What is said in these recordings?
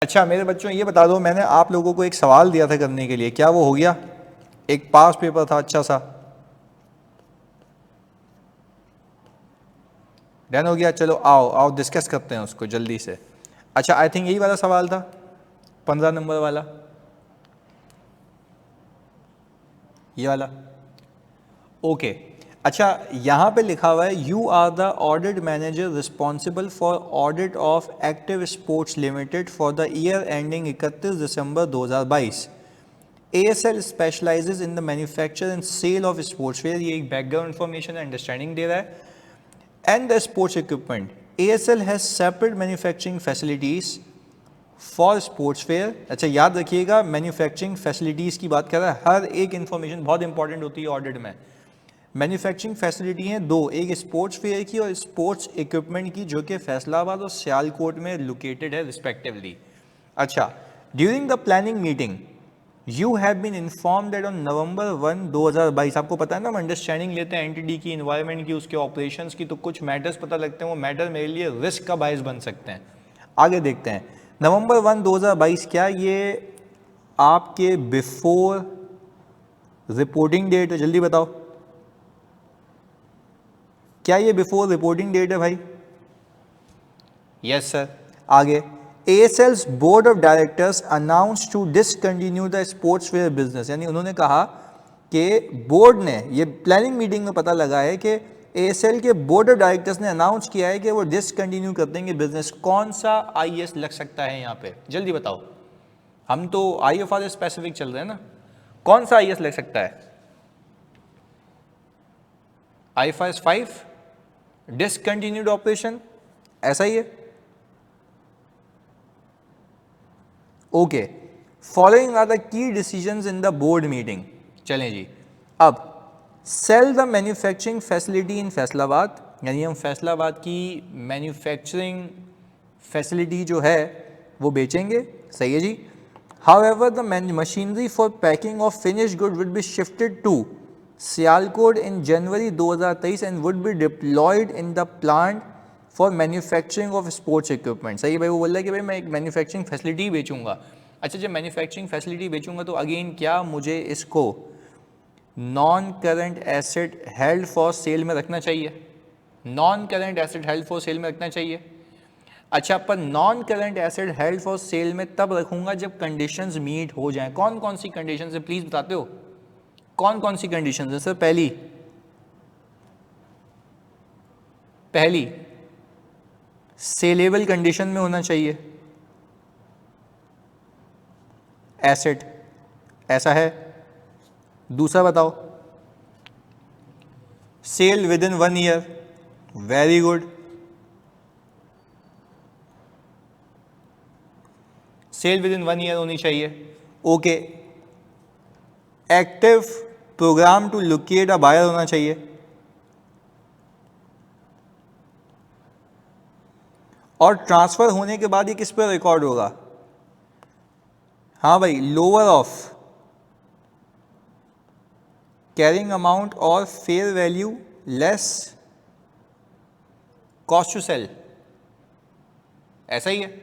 अच्छा मेरे बच्चों ये बता दो, मैंने आप लोगों को एक सवाल दिया था करने के लिए, क्या वो हो गया? एक पास पेपर था अच्छा सा, डन हो गया? चलो आओ आओ डिस्कस करते हैं उसको जल्दी से। अच्छा आई थिंक यही वाला सवाल था, 15 नंबर वाला, ये वाला। ओके अच्छा, यहाँ पे लिखा हुआ है you are the audit manager responsible for audit of Active Sports Limited for the year ending 31 दिसंबर 2022। ASL specialises in the manufacture and sale of sportswear, ये एक बैकग्राउंड इन्फॉर्मेशन अंडरस्टैंडिंग दे रहा है। And the sports equipment, ASL has separate manufacturing facilities for sportswear. अच्छा याद रखिएगा, manufacturing facilities की बात कर रहा है, हर एक इन्फॉर्मेशन बहुत इंपॉर्टेंट होती है ऑडिट में। मैन्युफैक्चरिंग फैसिलिटी हैं दो, एक स्पोर्ट्स वेयर की और स्पोर्ट्स इक्विपमेंट की, जो कि फैसलाबाद और सियालकोट में लोकेटेड है रिस्पेक्टिवली। अच्छा, during the planning meeting you have been inform that on November 1, 2022, आपको पता है ना हम अंडरस्टैंडिंग लेते हैं एंटिटी की, इन्वायरमेंट की, उसके ऑपरेशंस की, तो कुछ मैटर्स पता लगते हैं, वो मैटर मेरे लिए रिस्क का बायस बन सकते हैं। आगे देखते हैं, नवंबर 1, 2022, क्या ये आपके बिफोर रिपोर्टिंग डेट है? जल्दी बताओ, क्या ये बिफोर रिपोर्टिंग डेट है भाई? Yes sir. आगे, ASL's board of directors announce to discontinue the sportswear business, यानी उन्होंने कहा कि बोर्ड ने, ये प्लानिंग मीटिंग में पता लगा है कि ASL के बोर्ड ऑफ डायरेक्टर्स ने अनाउंस किया है कि वो डिसकंटिन्यू कर देंगे बिजनेस। कौन सा IS लग सकता है यहाँ पे? जल्दी बताओ, हम तो IFRS स्पेसिफिक चल रहे हैं ना, कौन सा IS लग सकता है? IFRS 5, डिसकंटिन्यूड ऑपरेशन, ऐसा ही है। Okay, following are the key decisions in the board meeting. चलें जी, अब sell the manufacturing facility in Faisalabad, यानी हम फैसलाबाद की मैन्युफैक्चरिंग फैसिलिटी जो है वो बेचेंगे। सही है जी। However the machinery for packing of finish good would be shifted to Sialkot in January 2023 and would be deployed in the plant for manufacturing of sports equipment. सही है भाई, वो बोल रहा है कि भाई मैं एक मैन्युफैक्चरिंग फैसिलिटी बेचूंगा। अच्छा, जब मैन्युफैक्चरिंग फैसिलिटी बेचूंगा तो अगेन क्या मुझे इसको non current asset held for cell में रखना चाहिए? Non current asset held for cell में रखना चाहिए। अच्छा, पर non current asset held for cell में तब रखूंगा जब कंडीशंस मीट हो जाएं। कौन कौन सी कंडीशंस है प्लीज बताते हो? कौन कौन सी कंडीशंस है सर? पहली सेलेबल कंडीशन में होना चाहिए एसेट, ऐसा है। दूसरा बताओ, sale within 1 year, very good. Sale within 1 year होनी चाहिए। Okay, active programme to locate a buyer होना चाहिए। और ट्रांसफर होने के बाद ये किस पर रिकॉर्ड होगा? हाँ भाई, लोअर ऑफ कैरिंग अमाउंट और fair value less cost to sell, ऐसा ही है।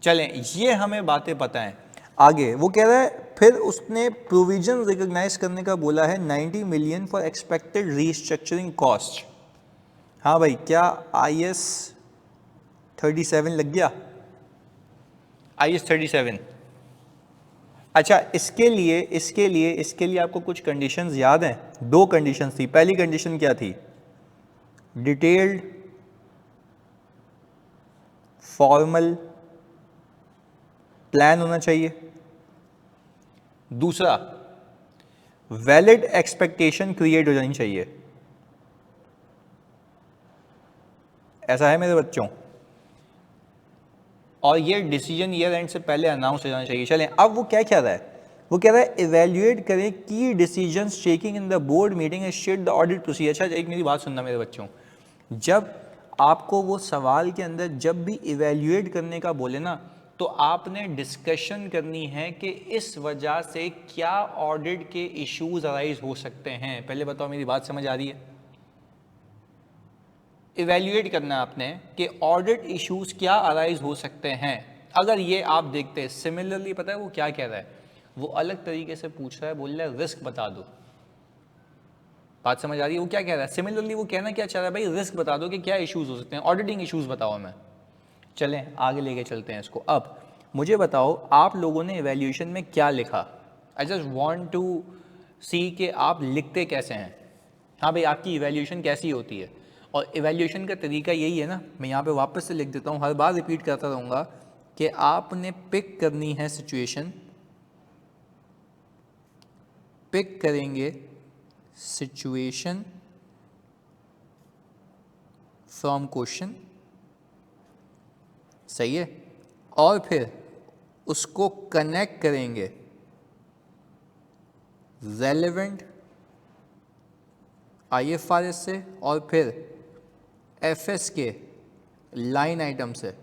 चलें, ये हमें बातें पता हैं। आगे वो कह रहा है, फिर उसने प्रोविजन रिकॉग्नाइज करने का बोला है 90 million for expected restructuring cost. हाँ भाई, क्या IS 37 लग गया? IS 37। अच्छा, इसके लिए आपको कुछ कंडीशंस याद हैं? 2 कंडीशंस थी। पहली कंडीशन क्या थी? डिटेल्ड फॉर्मल प्लान होना चाहिए। दूसरा, वैलिड एक्सपेक्टेशन क्रिएट हो जानी चाहिए। ऐसा है मेरे बच्चों? और ये डिसीजन ईयर एंड से पहले अनाउंस हो जाना चाहिए। चलें, अब वो क्या कह रहा है? वो कह रहा है इवेल्युएट करें की decisions taking in the board meeting and share the audit procedure. अच्छा, एक मेरी बात सुनना मेरे बच्चों, जब आपको वो सवाल के अंदर जब भी इवेल्युएट करने का बोले ना, तो आपने डिस्कशन करनी है कि इस वजह से क्या ऑडिट के इश्यूज अराइज हो सकते हैं। पहले बताओ, मेरी बात समझ आ रही है? इवेल्युएट करना आपने कि ऑडिट इश्यूज क्या अराइज हो सकते हैं। अगर ये आप देखते हैं सिमिलरली, पता है वो क्या कह रहा है, वो अलग तरीके से पूछ रहा है, बोल रहा है रिस्क बता दो। बात समझ आ रही है वो क्या कह रहा है? सिमिलरली वो कहना क्या चाह रहा है, भाई रिस्क बता दो कि क्या इश्यूज हो सकते हैं, ऑडिटिंग इश्यूज बताओ हमें। चलें आगे लेके चलते हैं इसको। अब मुझे बताओ आप लोगों ने इवैल्यूएशन में क्या लिखा। आई जस्ट वांट टू सी कि आप लिखते कैसे हैं। हाँ भाई, आपकी इवैल्यूएशन कैसी होती है, और इवैल्यूएशन का तरीका यही है ना, मैं यहाँ पे वापस से लिख देता हूँ, हर बार रिपीट करता रहूँगा कि आपने पिक करनी है सिचुएशन, पिक करेंगे सिचुएशन फ्रॉम क्वेश्चन, सही है, और फिर उसको कनेक्ट करेंगे रेलेवेंट IFRS से और फिर FS के लाइन आइटम से।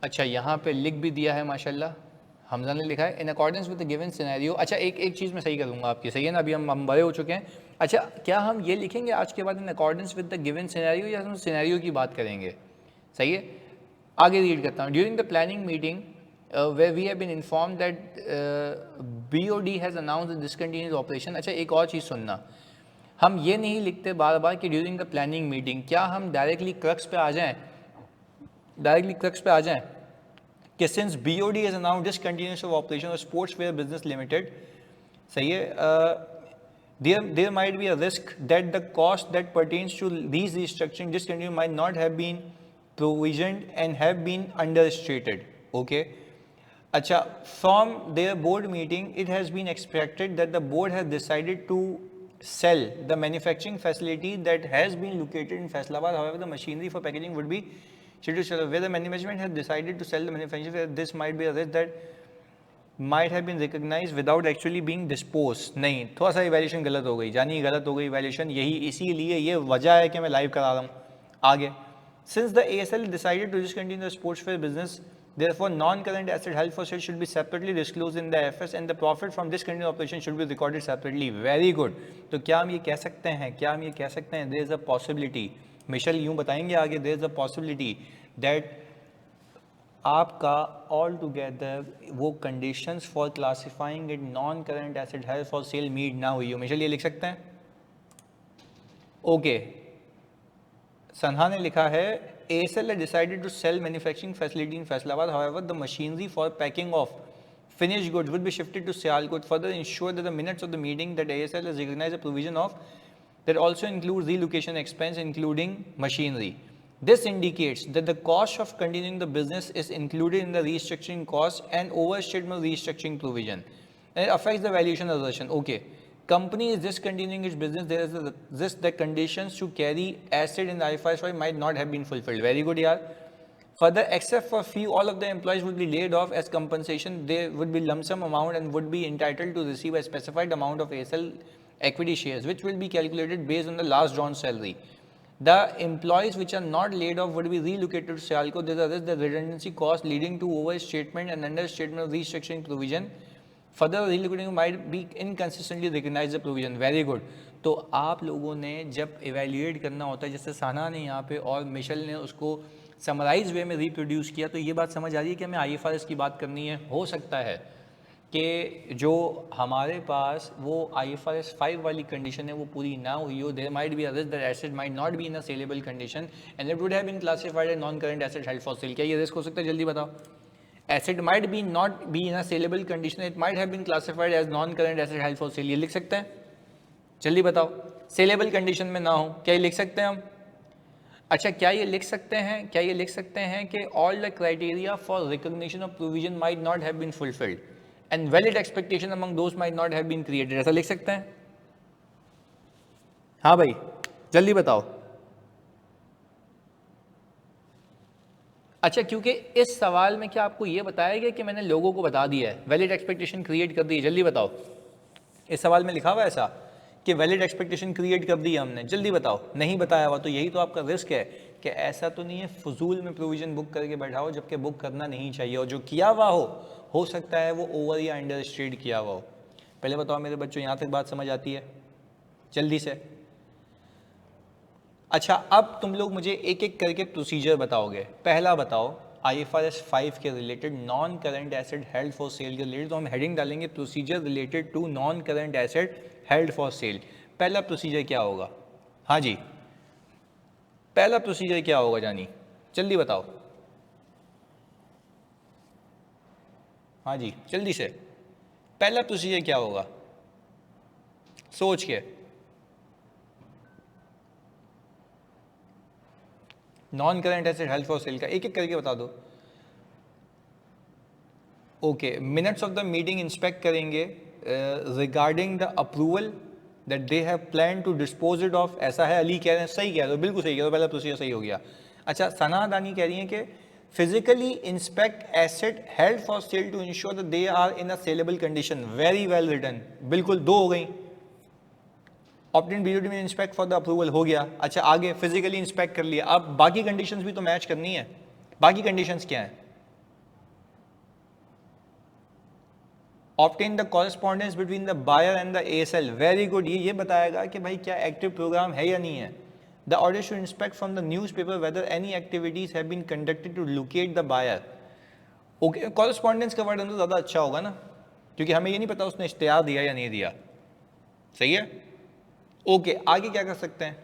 अच्छा यहाँ पे लिख भी दिया है माशाल्लाह, हमजा ने लिखा है इन accordance with the given scenario. अच्छा एक चीज़ मैं सही करूँगा आपकी, सही है ना, अभी हम बड़े हो चुके हैं। अच्छा क्या हम ये लिखेंगे आज के बाद इन accordance with the given scenario, या हम सिनेरियो की बात करेंगे? सही है, आगे रीड करता हूँ। During the planning meeting where we have been informed that BOD has announced the discontinued operation। अच्छा एक और चीज़ सुनना, हम ये नहीं लिखते बार बार कि ड्यूरिंग द प्लानिंग मीटिंग, क्या हम डायरेक्टली क्रक्स पे आ जाएं, कि since BOD has announced discontinuation of operation of Sportswear Business Limited, सही है, there might be a risk that the cost that pertains to these restructuring discontinuation might not have been provisioned and have been understated. Okay. Acha, from their board meeting, it has been expected that the board has decided to sell the manufacturing facility that has been located in Faisalabad. However, the machinery for packaging would be where the management has decided to sell the manufacturing, this might be a risk that might have been recognized without actually being disposed। नहीं, थोड़ा सा evaluation गलत हो गई, जानिए गलत हो गई इवैल्यूएशन, यही इसीलिए ये वजह है कि मैं लाइव करा रहा हूँ। आगे, since the ASL decided to discontinue the sportswear business, therefore non-current asset held for sale should be separately disclosed in the FS and the profit from discontinued operation should be recorded separately। Very good। तो क्या हम ये कह सकते हैं, there is a possibility, Michelle यूँ बताएंगे आगे, there is a possibility that आपका ऑल टुगेदर वो conditions for classifying it non current asset held for sale meet ना हुई हो। मिशेल ये लिख सकते हैं? ओके, सन्हा ने लिखा है ASL has decided to sell manufacturing facility in Faisalabad. However, the machinery for packing of finished goods would be shifted to Sialkot. Further, ensure that the minutes of the meeting that ASL has recognized a provision of that also includes relocation expense, including machinery. This indicates that the cost of continuing the business is included in the restructuring cost and overstatement restructuring provision, and it affects the valuation assertion. Okay. Company is discontinuing its business, there is a risk that conditions to carry asset in the IFRS might not have been fulfilled. Very good, yaar. Further, except for fee, all of the employees would be laid off as compensation. They would be lump sum amount and would be entitled to receive a specified amount of ASL equity shares, which will be calculated based on the last drawn salary. The employees which are not laid off would be relocated to Sialco. There is a risk that redundancy cost leading to overstatement and understatement of restructuring provision. Further relocating might be inconsistently recognized the provision। Very good. तो आप लोगों ने जब evaluate करना होता है, जैसे साना ने यहाँ पे और मिशेल ने उसको समराइज वे में रिप्रोड्यूस किया, तो ये बात समझ आ रही है कि हमें IFRS की बात करनी है। हो सकता है कि जो हमारे पास वो IFRS 5 वाली कंडीशन है वो पूरी ना हुई हो। There might be a risk that asset might not be in a saleable condition and it would have been classified as non current asset held for sale. क्या ये रिस्क हो सकता है? जल्दी बताओ। Asset might be not be in a saleable condition, it might have been classified as non-current asset held for sale। ये लिख सकते हैं? जल्दी बताओ। सेलेबल कंडीशन में ना हो, क्या ये लिख सकते हैं हम? अच्छा, क्या ये लिख सकते हैं कि all the criteria for recognition of provision might not have been fulfilled and valid expectation among those might not have been created, ऐसा लिख सकते हैं? हाँ भाई जल्दी बताओ। अच्छा, क्योंकि इस सवाल में क्या आपको ये बताया गया कि मैंने लोगों को बता दिया है, वैलिड एक्सपेक्टेशन क्रिएट कर दी है? जल्दी बताओ। इस सवाल में लिखा हुआ है ऐसा कि वैलिड एक्सपेक्टेशन क्रिएट कर दी है हमने? जल्दी बताओ। नहीं बताया हुआ तो यही तो आपका रिस्क है कि ऐसा तो नहीं है फजूल में प्रोविजन बुक करके बैठाओ जबकि बुक करना नहीं चाहिए, और जो किया हुआ हो सकता है वो ओवर या अंडर स्टेट किया हुआ हो। पहले बताओ मेरे बच्चों, यहाँ तक बात समझ आती है? जल्दी से। अच्छा अब तुम लोग मुझे एक एक करके प्रोसीजर बताओगे। पहला बताओ IFRS 5 के related non current asset held for sale के रिलेटेड, तो हम हेडिंग डालेंगे procedure related to non current asset held for sale. पहला प्रोसीजर क्या होगा? हाँ जी, पहला प्रोसीजर क्या होगा जानी, जल्दी बताओ। हाँ जी जल्दी से, पहला प्रोसीजर क्या होगा सोच के। Non current asset held for sale का एक एक करके बता दो। Okay, minutes of the meeting inspect करेंगे regarding the approval that they have plan to dispose it off, ऐसा है। अली कह रहे हैं, सही कह रहे हो, बिल्कुल सही कह रहे हो, पहला प्रोसीजर सही हो गया। अच्छा सना दानी कह रही हैं कि physically inspect asset held for sale to ensure that they are in a saleable condition, very well written, बिल्कुल, दो हो गई। ऑप्टेन बीओडी में इंस्पेक्ट फॉर द अप्रूवल हो गया। अच्छा आगे फिजिकली इंस्पेक्ट कर लिया, अब बाकी कंडीशंस भी तो मैच करनी है। बाकी कंडीशंस क्या है? Obtain the correspondence between the buyer and the ASL, very good. ये बताएगा कि भाई क्या एक्टिव प्रोग्राम है या नहीं है। The order should inspect from the newspaper whether any activities have been conducted to locate the buyer. Okay, correspondence का वर्ड तो ज़्यादा अच्छा होगा ना, क्योंकि हमें ये नहीं पता उसने इश्तिहार दिया या नहीं दिया। सही है। ओके आगे क्या कर सकते हैं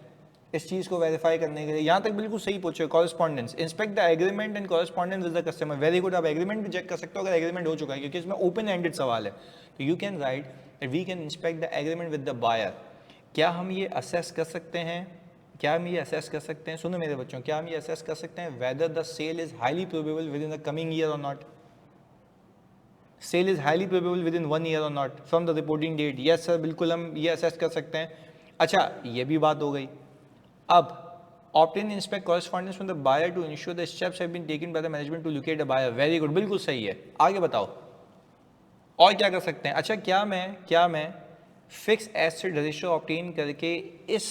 इस चीज़ को वेरीफाई करने के लिए? यहाँ तक बिल्कुल सही पूछे। Correspondence, inspect the agreement and correspondence with the customer, very good. आप एग्रीमेंट भी चेक कर सकते हो अगर एग्रीमेंट हो चुका है, क्योंकि इसमें ओपन एंडेड सवाल है। तो you can write that we can inspect the agreement with the buyer. क्या हम ये असेस कर सकते हैं, क्या हम ये असेस कर सकते हैं, सुनो मेरे बच्चों, क्या हम ये असेस कर सकते हैं whether the sale is highly probable within the coming year or not? Sale is highly probable within 1 year or not from the reporting date? Yes sir, बिल्कुल हम ये असेस कर सकते हैं। अच्छा ये भी बात हो गई। अब obtain inspect correspondence from the buyer to ensure the steps have been taken by the management to locate the buyer, very good, बिल्कुल सही है। आगे बताओ और क्या कर सकते हैं? अच्छा क्या मैं फिक्स एसेट रजिस्टर ऑब्टेन करके इस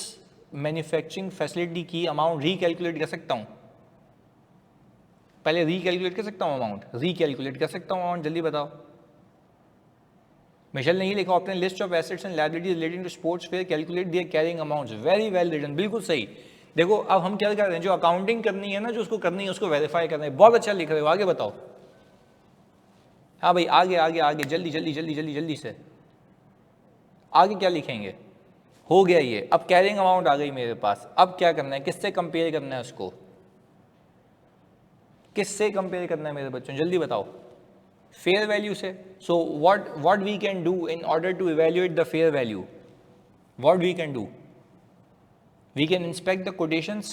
मैन्युफैक्चरिंग फैसिलिटी की अमाउंट रीकैलकुलेट कर सकता हूँ? पहले रीकैलकुलेट कर सकता हूँ अमाउंट, रीकैलकुलेट कर सकता हूँ अमाउंट, जल्दी बताओ। मिशेल ने ही लिखा obtain list of assets and liabilities relating to sports fair, calculate their carrying amounts, very well written, बिल्कुल सही। देखो अब हम क्या कर रहे हैं, जो अकाउंटिंग करनी है ना, जो उसको करनी है उसको वेरीफाई करना है। बहुत अच्छा लिख रहे हो, आगे बताओ। हाँ भाई आगे आगे आगे, जल्दी जल्दी जल्दी जल्दी जल्दी से आगे क्या लिखेंगे? हो गया ये, अब कैरिंग अमाउंट आ गई मेरे पास। अब क्या करना है, किससे कंपेयर करना है उसको, किससे कंपेयर करना है मेरे बच्चों, जल्दी बताओ। फेयर वैल्यू से। So what we can do in order to evaluate the fair value, what we can do, we can inspect the quotations.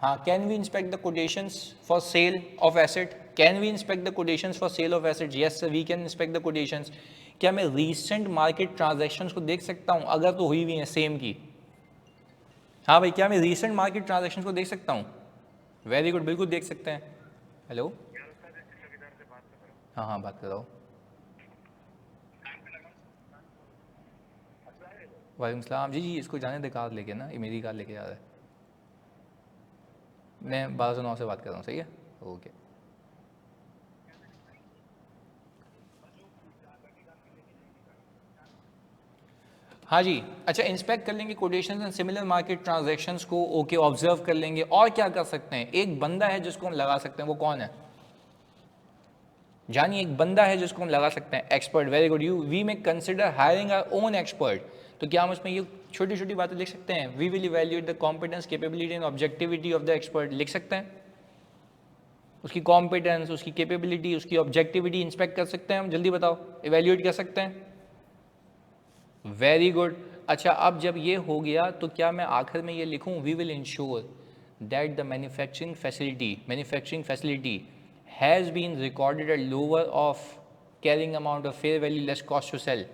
हाँ, can we inspect the quotations for sale of asset? Can we inspect the quotations for sale of assets? Yes sir, we can inspect the quotations. क्या मैं recent market transactions को देख सकता हूँ अगर तो हुई हुई हैं सेम की? हाँ भाई, क्या मैं recent market transactions को देख सकता हूँ? वेरी गुड, बिल्कुल देख सकते हैं। हेलो, हाँ हाँ बात कर रहा हूँ। वालेकुम सलाम। जी इसको जाने दे, कार लेके ना, ये मेरी कार लेके जा रहा है। मैं 1209 से बात कर रहा हूँ, सही है, ओके। हाँ जी, अच्छा इंस्पेक्ट कर लेंगे quotations and similar market transactions को, ओके ऑब्जर्व कर लेंगे। और क्या कर सकते हैं? एक बंदा है जिसको हम लगा सकते हैं, वो कौन है जानिए? एक बंदा है जिसको हम लगा सकते हैं, expert, very good. You we may consider hiring our own expert. तो क्या हम उसमें ये छोटी छोटी बातें लिख सकते हैं? We will evaluate the competence, capability and objectivity of the expert, लिख सकते हैं। उसकी कॉम्पिटेंस, उसकी कैपेबिलिटी, उसकी ऑब्जेक्टिविटी इंस्पेक्ट कर सकते हैं हम, जल्दी बताओ, इवैल्यूएट कर सकते हैं। Very good. अच्छा अब जब ये हो गया तो क्या मैं आखिर में ये लिखूं, we will ensure that the manufacturing facility has been recorded at lower of carrying amount of fair value less cost to sell.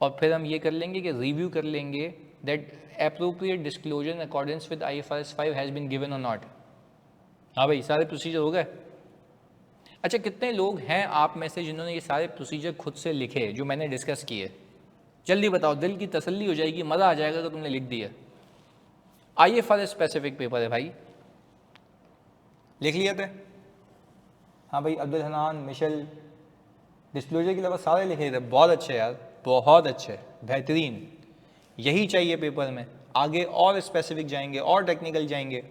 और फिर हम ये कर लेंगे कि रिव्यू कर लेंगे that appropriate disclosure in accordance with IFRS 5 has been given और नॉट। हाँ भाई सारे प्रोसीजर हो गए। अच्छा कितने लोग हैं आप में से जिन्होंने ये सारे प्रोसीजर खुद से लिखे जो मैंने डिस्कस किए? जल्दी बताओ, दिल की तसल्ली हो जाएगी, मज़ा आ जाएगा अगर तुमने लिख दिया। IFRS स्पेसिफिक पेपर है भाई, लिख लिया थे? हाँ भाई, अब्दुल हनान, मिशेल, डिस्क्लोजर के अलावा सारे लिखे थे। बहुत अच्छे यार, बहुत अच्छे, बेहतरीन। यही चाहिए पेपर में, आगे और स्पेसिफिक जाएंगे और टेक्निकल जाएंगे।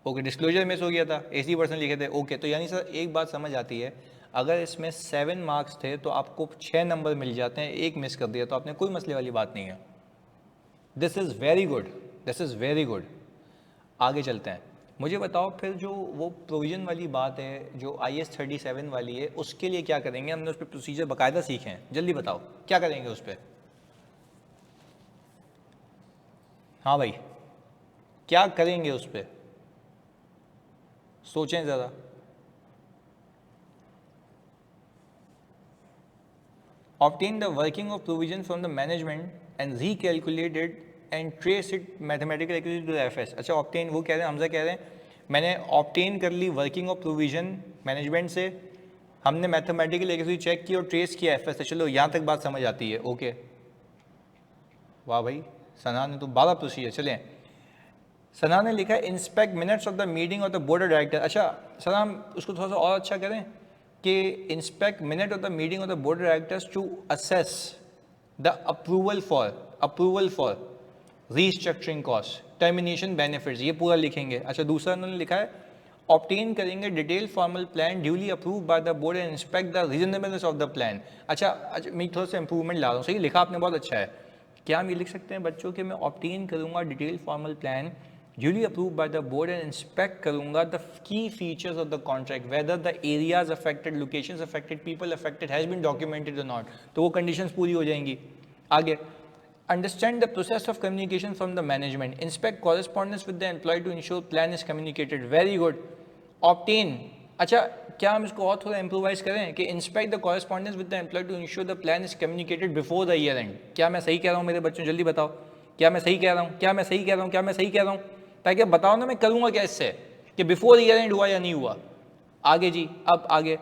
ओके, डिस्क्लोजर मिस हो गया था, 80% लिखे थे। ओके, तो यानी सर एक बात समझ आती है, अगर इसमें 7 मार्क्स थे तो आपको 6 नंबर मिल जाते हैं, एक मिस कर दिया तो आपने कोई मसले वाली बात नहीं है। This is very good, this is very good. आगे चलते हैं, मुझे बताओ फिर जो वो प्रोविजन वाली बात है जो IS 37 वाली है, उसके लिए क्या करेंगे? हमने उस पर प्रोसीजर बाकायदा सीखे हैं, जल्दी बताओ क्या करेंगे उस पर। हाँ भाई, क्या करेंगे उस पर, सोचें ज़रा। Obtain the working of provision from the management and recalculate it and trace it mathematical accuracy to the FS। अच्छा, ऑप्टेन वो कह रहे हैं, हमजा कह रहे हैं मैंने ऑप्टेन कर ली वर्किंग ऑफ प्रोविजन मैनेजमेंट से, हमने मैथमेटिकल एक्यूरेसी चेक की और ट्रेस किया FS से। चलो यहाँ तक बात समझ आती है। ओके, वाह भाई, सना ने तो 12 प्रोसीजर। चलें, सना ने लिखा है inspect minutes of the meeting of the board of director. अच्छा सना, हम उसको थोड़ा सा और अच्छा करें कि inspect minute of the meeting of the board of directors to assess the approval for restructuring cost, termination benefits, ये पूरा लिखेंगे। अच्छा, दूसरा उन्होंने लिखा है ऑब्टेन करेंगे detail formal plan duly approve by the board and inspect the reasonableness of the plan. अच्छा, मैं थोड़ा सा इंप्रूवमेंट ला रहा हूँ, सही लिखा आपने, बहुत अच्छा है। क्या हम ये लिख सकते हैं बच्चों के मैं ऑब्टेन करूँगा detail formal plan duly approved by the board and inspect करूँगा the key features of the contract, whether the areas affected, locations affected, people affected has been documented or not, तो वो conditions पूरी हो जाएंगी। आगे, understand the process of communication from the management, inspect correspondence with the employee to ensure plan is communicated, very good। obtain, अच्छा क्या हम इसको और थोड़ा इम्प्रोवाइज करें कि inspect the correspondence with the employ to ensure the plan is communicated before the year end. क्या मैं सही कह रहा हूँ मेरे बच्चों, जल्दी बताओ, क्या मैं सही कह रहा हूँ, क्या मैं सही कह रहा हूँ, क्या मैं सही कह रहा हूँ, ताकि बताओ ना मैं करूँगा क्या इससे, कि बिफोर ईयर एंड हुआ या नहीं हुआ। आगे जी, अब आगे,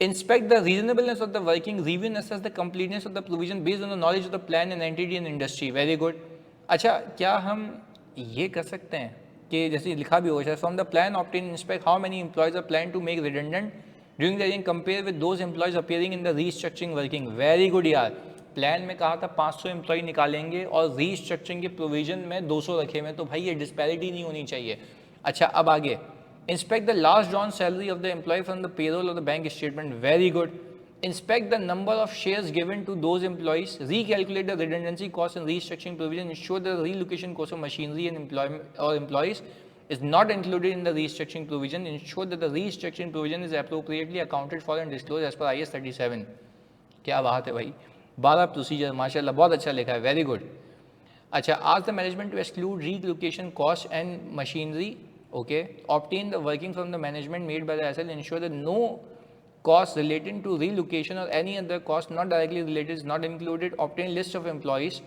inspect the reasonableness of the working, review and assess the completeness of the provision based on the knowledge of the plan and entity and industry, very good। अच्छा, क्या हम ये कर सकते हैं कि जैसे लिखा भी होगा, from the plan obtain inspect how many employees are plan to make redundant during the year compare with those employees appearing in the restructuring working, very good यार। प्लान में कहा था 500 एम्प्लॉय निकालेंगे और रीस्ट्रक्चरिंग के प्रोविजन में 200 रखे हुए, तो भाई ये डिस्पैरिटी नहीं होनी चाहिए। अच्छा, अब आगे, inspect the last drawn salary of the employee from the payroll or the bank statement, very good। inspect the number of shares given to those employees, recalculate the redundancy cost and restructuring provision, ensure the relocation cost of machinery and employment or employees is not included in the restructuring provision, ensure that the restructuring provision is appropriately accounted for and disclosed as per IS 37। क्या बात है भाई, 12 procedure, माशाल्लाह बहुत अच्छा लिखा है, very good. अच्छा, ask the management to exclude relocation cost and machinery, okay, obtain the working from the management made by the SL, ensure that no cost relating to relocation or any other cost not directly related is not included, obtain list of employees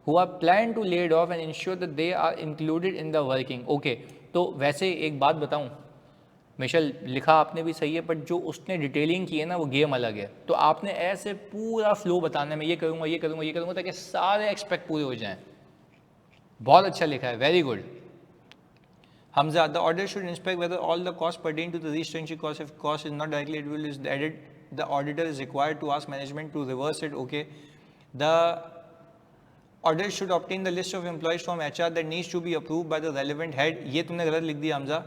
who are planned to laid off and ensure that they are included in the working, okay। तो वैसे एक बात बताऊं, Michel लिखा आपने भी सही है, बट जो उसने डिटेलिंग की है ना वो गेम अलग है। तो आपने ऐसे पूरा फ्लो बताना है, मैं ये करूँगा ये करूँगा ये करूँगा, ताकि सारे एक्सपेक्ट पूरे हो जाएं। बहुत अच्छा लिखा है, very good. Hamza, the auditor should inspect whether all the costs pertain to the restructuring cost. If cost is not directly attributable is added, the auditor is required to ask management to reverse it, okay। The auditor should obtain the list of employees from HR that needs to be approved by the relevant head। ये तुमने गलत लिख दिया Hamza,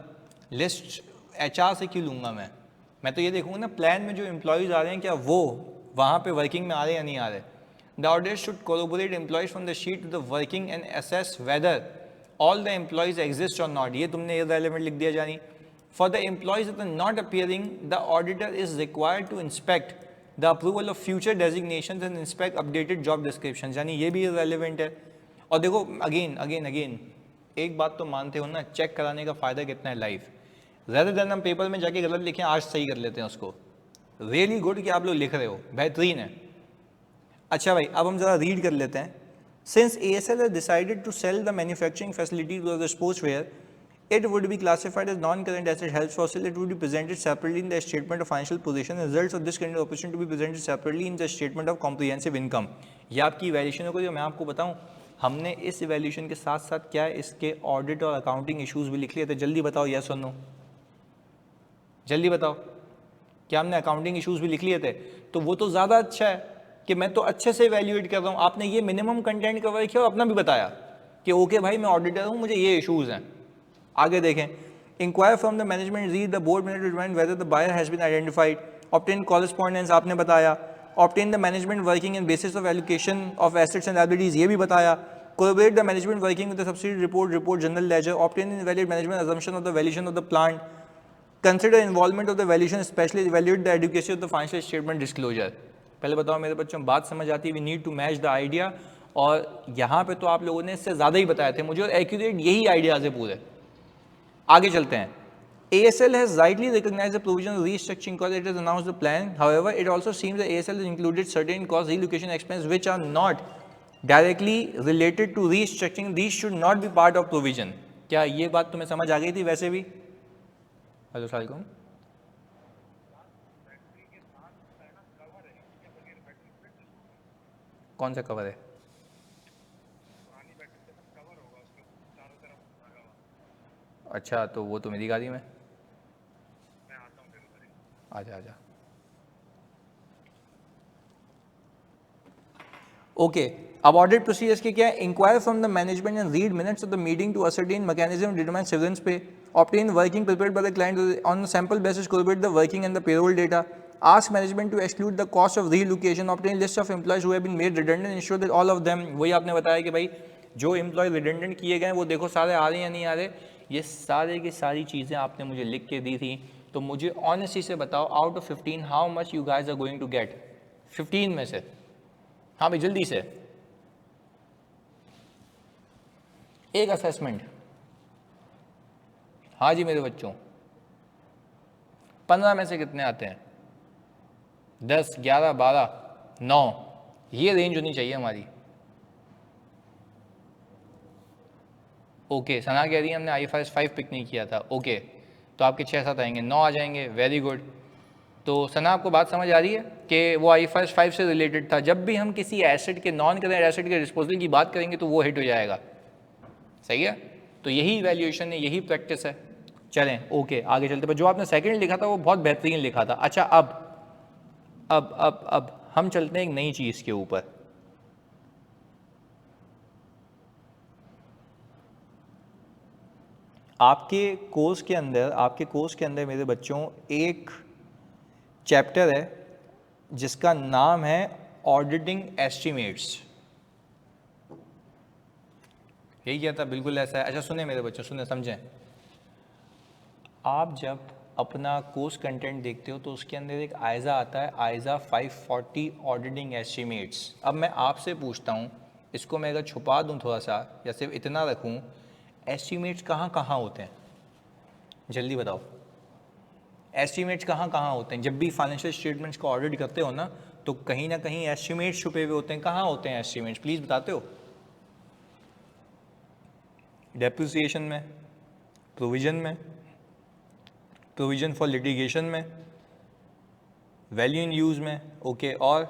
list HR से क्यों लूँगा मैं तो ये देखूँगा ना प्लान में जो एम्प्लॉयज़ आ रहे हैं क्या वो वहाँ पे वर्किंग में आ रहे हैं या नहीं आ रहे। The auditor should corroborate employees from the sheet to the working and assess whether all the employees exist or not। ये तुमने irrelevant लिख दिया जानी। For the employees that are not appearing, the auditor is required to inspect the approval of future designations and inspect updated job descriptions, यानी ये भी irrelevant है। और देखो अगेन एक बात तो मानते हो ना, चेक कराने का फ़ायदा कितना है लाइव, ज़्यादा देन हम पेपर में जाके गलत लिखें, आज सही कर लेते हैं उसको। रियली गुड कि आप लोग लिख रहे हो, बेहतरीन है। अच्छा भाई, अब हम ज़रा रीड कर लेते हैं। Since ASL has decided to sell the manufacturing facility to the sportswear, it would be classified as non-current asset held for sale. It would be presented separately in the statement of financial position. The results of this current operation to be presented separately in the statement of comprehensive income। ये आपकी valuation को जो मैं आपको बताऊं, हमने इस valuation के साथ साथ क्या है, इसके ऑडिट और अकाउंटिंग इश्यूज भी लिख लिए थे। जल्दी बताओ, यस और नो, जल्दी बताओ, क्या हमने अकाउंटिंग इश्यूज भी लिख लिए थे? तो वो तो ज़्यादा अच्छा है, कि मैं तो अच्छे से इवेल्युएट कर रहा हूँ, आपने ये मिनिमम कंटेंट कवर किया और अपना भी बताया कि ओके भाई मैं ऑडिटर हूँ, मुझे ये इशूज़ हैं। आगे देखें, inquire from the management, read the board minute to determine whether the buyer has been identified, obtain correspondence आपने बताया, obtain the management working in basis of allocation of assets and liabilities ये भी बताया, collaborate the management working with the subsidy report general ledger, obtain invalid management assumption of the valuation of the plant, consider involvement of the valuation specially evaluate the education of the financial statement disclosure. पहले बताओ मेरे बच्चों, बात समझ आती है? We need to match the idea, और यहाँ पे तो आप लोगों ने इससे ज़्यादा ही बताए थे मुझे, और एक्यूरेट यही आइडियाज़ है पूरे। आगे चलते हैं। ASL has rightly recognized the provision of restructuring costs. It has announced the plan. However, it also seems that ASL has included certain cost relocation expenses which are not directly related to restructuring. These should not be part of provision. क्या ये बात तुम्हें समझ आ गई थी? वैसे भी hello सलाम, कौन सा कवर है? अच्छा, तो वो तो मेरी गाड़ी में, आजा आजा। ओके, अब ऑडिट प्रोसीजर्स के क्या है? Inquire from the management and read minutes of the meeting to ascertain mechanism determine severance pay, obtain working prepared by the client on sample basis, collaborate the working and the payroll data, ask management to exclude the cost of relocation, obtain list of employees who have been made redundant, ensure that all of them, वही आपने बताया कि भाई जो employ redundant किए गए वो देखो सारे आ रहे हैं या नहीं आ रहे, ये सारे की सारी चीज़ें आपने मुझे लिख के दी थी। तो मुझे ऑनेस्टली से बताओ, out of 15 how much you guys are going to get? 15 में से, हाँ भाई जल्दी से एक असेसमेंट। हाँ जी मेरे बच्चों, 15 में से कितने आते हैं? 10, 11, 12, 9, ये रेंज होनी चाहिए हमारी। ओके, सना कह रही है हमने IFRS 5 पिक नहीं किया था। ओके, तो आपके 6-7 आएंगे, 9 आ जाएंगे, वेरी गुड। तो सना आपको बात समझ आ रही है कि वो IFRS 5 से रिलेटेड था। जब भी हम किसी एसेट के, नॉन करेंट एसेट के डिस्पोजल की बात करेंगे तो वो हिट हो जाएगा, सही है? तो यही वैल्यूएशन है, यही प्रैक्टिस है। चलें ओके आगे चलते, पर जो आपने सेकंड लिखा था वो बहुत बेहतरीन लिखा था। अच्छा, अब हम चलते हैं एक नई चीज़ के ऊपर। आपके कोर्स के अंदर मेरे बच्चों एक चैप्टर है जिसका नाम है ऑडिटिंग एस्टिमेट्स। यही क्या था? बिल्कुल ऐसा है। अच्छा सुने मेरे बच्चों, सुने, समझें। आप जब अपना कोर्स कंटेंट देखते हो तो उसके अंदर एक आयज़ा आता है, आयज़ा 540 ऑडिटिंग एस्टिमेट्स। अब मैं आपसे पूछता हूँ, इसको मैं अगर छुपा दूँ थोड़ा सा या सिर्फ इतना रखूँ, एस्टिमेट्स कहाँ कहाँ होते हैं? जल्दी बताओ, एस्टिमेट्स कहाँ कहाँ होते हैं? जब भी फाइनेंशियल स्टेटमेंट्स को ऑडिट करते हो ना, तो कहीं ना कहीं एस्टिमेट्स छुपे हुए होते हैं। कहाँ होते हैं एस्टिमेट्स? प्लीज़ बताते हो? डेप्रिसिएशन में, प्रोविज़न में, प्रोविज़न फॉर लिटिगेशन में, वैल्यू इन यूज़ में, ओके। और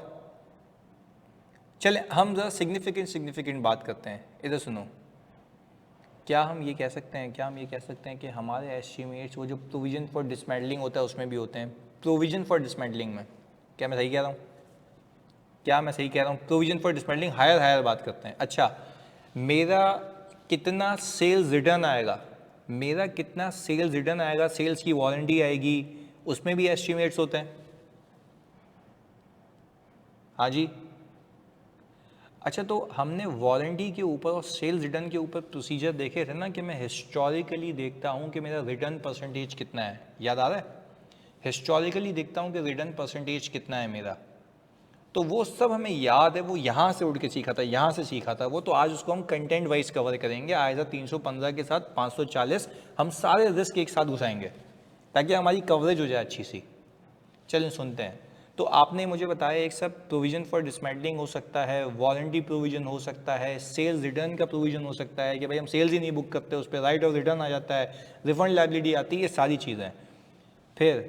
चले हम ज़रा सिग्निफिकेंट बात करते हैं। इधर सुनो, क्या हम ये कह सकते हैं कि हमारे एस्टिमेट्स वो जो प्रोविज़न फॉर डिसमेंटलिंग होता है उसमें भी होते हैं? प्रोविज़न फॉर डिसमेंटलिंग में, क्या मैं सही कह रहा हूँ? प्रोविज़न फॉर डिसमेंटलिंग हायर बात करते हैं। अच्छा, मेरा कितना सेल्स रिटर्न आएगा, सेल्स की वारंटी आएगी, उसमें भी एस्टिमेट्स होते हैं। हाँ जी। अच्छा, तो हमने वारंटी के ऊपर और सेल्स रिटर्न के ऊपर प्रोसीजर देखे थे ना कि मैं हिस्टोरिकली देखता हूँ कि मेरा रिटर्न परसेंटेज कितना है, याद आ रहा है? हिस्टोरिकली देखता हूँ कि रिटर्न परसेंटेज कितना है मेरा, तो वो सब हमें याद है, वो यहाँ से उठ के सीखा था, वो तो आज उसको हम कंटेंट वाइज कवर करेंगे। आयज़ा 315 के साथ 540 हम सारे रिस्क एक साथ घुसाएंगे ताकि हमारी कवरेज हो जाए अच्छी सी। चलिए सुनते हैं। तो आपने मुझे बताया एक सब प्रोविज़न फॉर डिसमेंटलिंग हो सकता है, वारंटी प्रोविज़न हो सकता है, सेल्स रिटर्न का प्रोविज़न हो सकता है कि भाई हम सेल्स ही नहीं बुक करते, उस पर राइट ऑफ रिटर्न आ जाता है, रिफंड लायबिलिटी आती है, ये सारी चीज़ें। फिर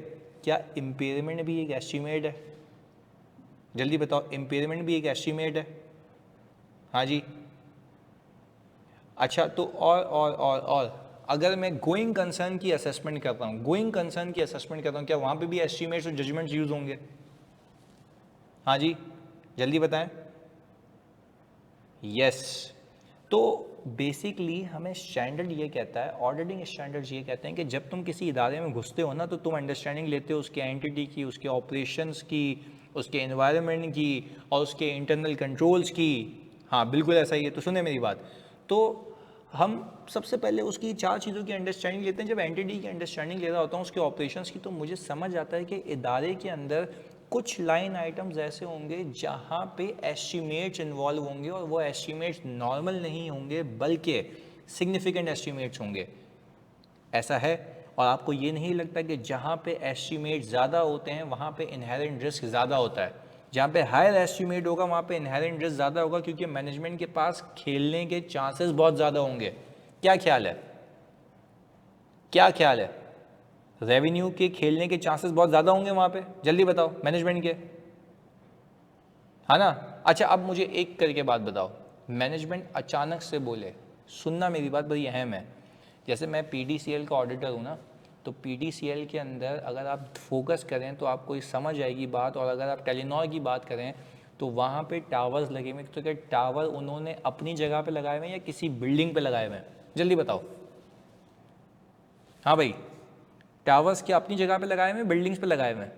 क्या इम्पेयरमेंट भी एक एस्टीमेट है? जल्दी बताओ, इम्पेयरमेंट भी एक एस्टीमेट है? हाँ जी। अच्छा, तो और अगर मैं गोइंग कंसर्न की असेसमेंट करता हूँ, क्या वहाँ पे भी एस्टीमेट्स और जजमेंट्स यूज़ होंगे? हाँ जी। जल्दी बताएं। यस। तो बेसिकली हमें स्टैंडर्ड ये कहता है, ऑडिटिंग स्टैंडर्ड्स ये कहते हैं कि जब तुम किसी इदारे में घुसते हो ना, तो तुम अंडरस्टैंडिंग लेते हो उसके एंटिटी की, उसके ऑपरेशंस की, उसके एनवायरनमेंट की और उसके इंटरनल कंट्रोल्स की। हाँ बिल्कुल ऐसा ही है। तो सुने मेरी बात, तो हम सबसे पहले उसकी 4 चीज़ों की अंडरस्टैंडिंग लेते हैं। जब एंटिटी की अंडरस्टैंडिंग ले रहा होता हूँ उसके ऑपरेशंस की, तो मुझे समझ आता है कि इदारे के अंदर कुछ लाइन आइटम्स ऐसे होंगे जहाँ पे एस्टिमेट्स इन्वॉल्व होंगे, और वो एस्टिमेट्स नॉर्मल नहीं होंगे बल्कि सिग्निफिकेंट एस्टिमेट्स होंगे। ऐसा है। और आपको ये नहीं लगता कि जहाँ पे एस्टिमेट ज़्यादा होते हैं वहाँ पे इनहेरेंट रिस्क ज़्यादा होता है? जहाँ पे हायर एस्टिमेट होगा वहाँ पे इनहेरेंट रिस्क ज़्यादा होगा, क्योंकि मैनेजमेंट के पास खेलने के चांसेस बहुत ज़्यादा होंगे। क्या ख्याल है? क्या ख्याल है? रेवेन्यू के खेलने के चांसेस बहुत ज़्यादा होंगे वहाँ पे, जल्दी बताओ, मैनेजमेंट के, है ना? अच्छा अब मुझे एक करके बात बताओ, मैनेजमेंट अचानक से बोले, सुनना मेरी बात बड़ी अहम है, जैसे मैं PDCL का ऑडिटर हूँ ना, तो PDCL के अंदर अगर आप फोकस करें तो आपको ये समझ आएगी बात, और अगर आप टेलीनॉर की बात करें तो वहाँ पे टावर्स लगे हुए, तो क्या टावर उन्होंने अपनी जगह पे लगाए हुए हैं या किसी बिल्डिंग पे लगाए हुए हैं? जल्दी बताओ। हाँ भाई, टावर्स क्या अपनी जगह पे लगाए हुए हैं, बिल्डिंग्स पे लगाए हुए हैं?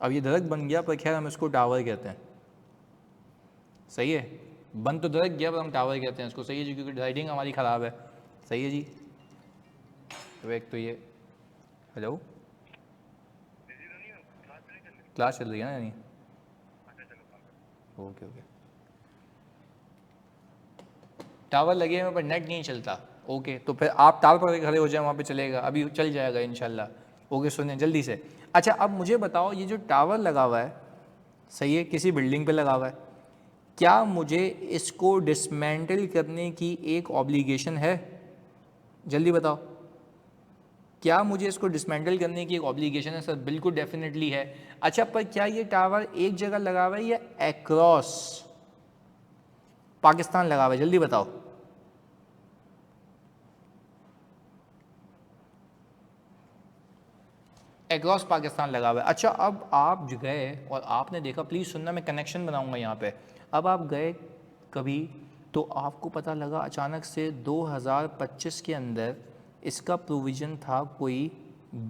अब ये दरख्त बन गया, पर खैर हम इसको टावर कहते हैं। सही है, बन तो दरख्त गया पर हम टावर कहते हैं इसको। सही है जी, क्योंकि राइडिंग हमारी ख़राब है। सही है जी। तो एक तो ये, हेलो, क्लास चल रही है ना यानी? Okay okay. टावर लगे हुए पर नेट नहीं चलता। ओके, तो फिर आप टावर पर खड़े हो जाए, वहाँ पे चलेगा, अभी चल जाएगा इंशाल्लाह। ओके सुनिए जल्दी से। अच्छा अब मुझे बताओ, ये जो टावर लगा हुआ है, सही है, किसी बिल्डिंग पे लगा हुआ है, क्या मुझे इसको डिसमेंटल करने की एक ऑब्लिगेशन है? जल्दी बताओ, क्या मुझे इसको डिसमेंटल करने की एक ऑब्लिगेशन है? सर बिल्कुल डेफिनेटली है। अच्छा पर क्या ये टावर एक जगह लगा हुआ है या अक्रॉस पाकिस्तान लगा हुआ है? जल्दी बताओ। अक्रॉस पाकिस्तान लगा हुआ है। अच्छा अब आप जो गए और आपने देखा, प्लीज़ सुनना, मैं कनेक्शन बनाऊंगा यहाँ पे। अब आप गए कभी तो आपको पता लगा अचानक से 2025 के अंदर इसका प्रोविज़न था कोई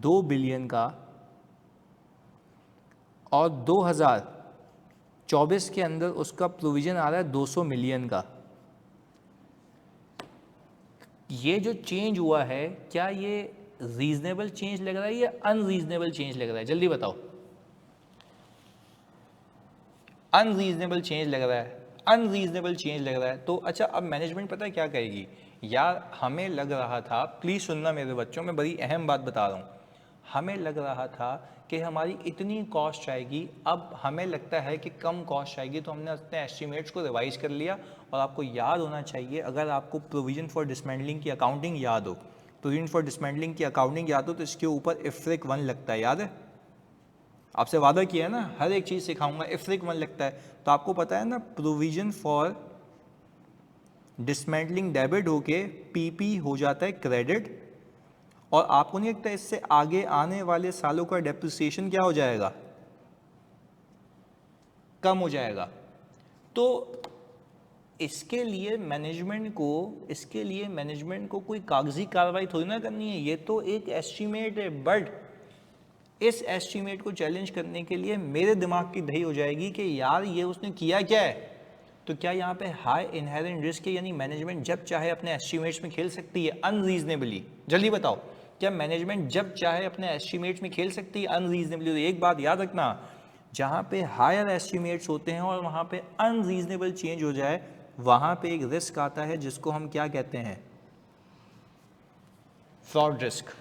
2 बिलियन का, और 2024 के अंदर उसका प्रोविज़न आ रहा है 200 मिलियन का। ये जो चेंज हुआ है, क्या ये रीजनेबल चेंज लग रहा है या अनरीजनेबल चेंज लग रहा है? जल्दी बताओ। अनरीजनेबल चेंज लग रहा है, अनरीजनेबल चेंज लग रहा है। तो अच्छा अब मैनेजमेंट पता है क्या कहेगी? यार हमें लग रहा था, प्लीज़ सुनना मेरे बच्चों, मैं बड़ी अहम बात बता रहा हूँ, हमें लग रहा था कि हमारी इतनी कॉस्ट आएगी, अब हमें लगता है कि कम कॉस्ट आएगी, तो हमने अपने एस्टिमेट्स को रिवाइज कर लिया। और आपको याद होना चाहिए, अगर आपको प्रोविजन फॉर डिसमेंटलिंग की अकाउंटिंग याद हो, प्रोविजन फॉर डिसमेंटलिंग की अकाउंटिंग याद हो, तो इसके ऊपर इफ्रिक 1 लगता है, याद है? आपसे वादा किया है ना, हर एक चीज़ सिखाऊंगा, इफ्रिक 1 लगता है। तो आपको पता है ना, प्रोविजन फॉर डिसमेंटलिंग डेबिट होके पीपी हो जाता है क्रेडिट, और आपको नहीं लगता इससे आगे आने वाले सालों का डेप्रिसिएशन क्या हो जाएगा? कम हो जाएगा। तो इसके लिए मैनेजमेंट को कोई कागजी कार्रवाई थोड़ी ना करनी है, ये तो एक एस्टीमेट है। बट इस एस्टीमेट को चैलेंज करने के लिए मेरे दिमाग की दही हो जाएगी कि यार ये उसने किया क्या है। तो क्या यहाँ पे हाई इनहेरेंट रिस्क है, यानी मैनेजमेंट जब चाहे अपने एस्टीमेट्स में खेल सकती है अनरीजनेबली? जल्दी बताओ, क्या मैनेजमेंट जब चाहे अपने एस्टीमेट्स में खेल सकती है अनरीजनेबली? तो एक बात याद रखना, जहाँ पे हायर एस्टीमेट्स होते हैं और वहाँ पे अनरीजनेबल चेंज हो जाए, वहाँ पे एक रिस्क आता है जिसको हम क्या कहते हैं? Fraud risk.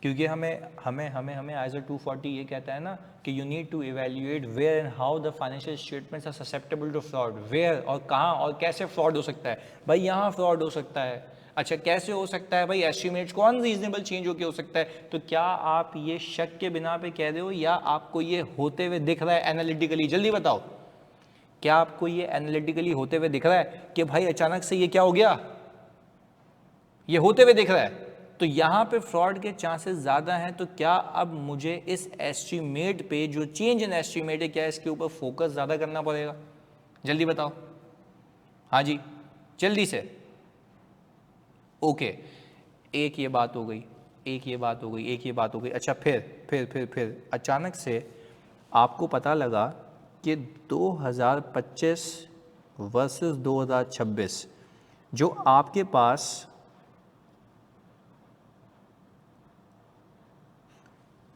क्योंकि हमें हमें हमें हमें ISO 240 ये कहता है ना कि you need to evaluate where and how the financial statements are susceptible to fraud. Where और कहाँ और कैसे फ्रॉड हो सकता है? भाई यहाँ फ्रॉड हो सकता है। अच्छा कैसे हो सकता है भाई? एस्टिमेट्स को अनरीजनेबल चेंज होकर हो सकता है। तो क्या आप ये शक के बिना पे कह रहे हो या आपको ये होते हुए दिख रहा है एनालिटिकली? जल्दी बताओ, क्या आपको ये एनालिटिकली होते हुए दिख रहा है कि भाई अचानक से ये क्या हो गया, ये होते हुए दिख रहा है? तो यहाँ पे फ्रॉड के चांसेस ज़्यादा हैं। तो क्या अब मुझे इस एस्टीमेट पे, जो चेंज इन एस्टीमेट है, क्या इसके ऊपर फोकस ज़्यादा करना पड़ेगा? जल्दी बताओ। हाँ जी, जल्दी से। ओके, एक ये बात हो गई, एक ये बात हो गई, एक ये बात हो गई। अच्छा, फिर अचानक से आपको पता लगा कि 2025 वर्सेस 2026 जो आपके पास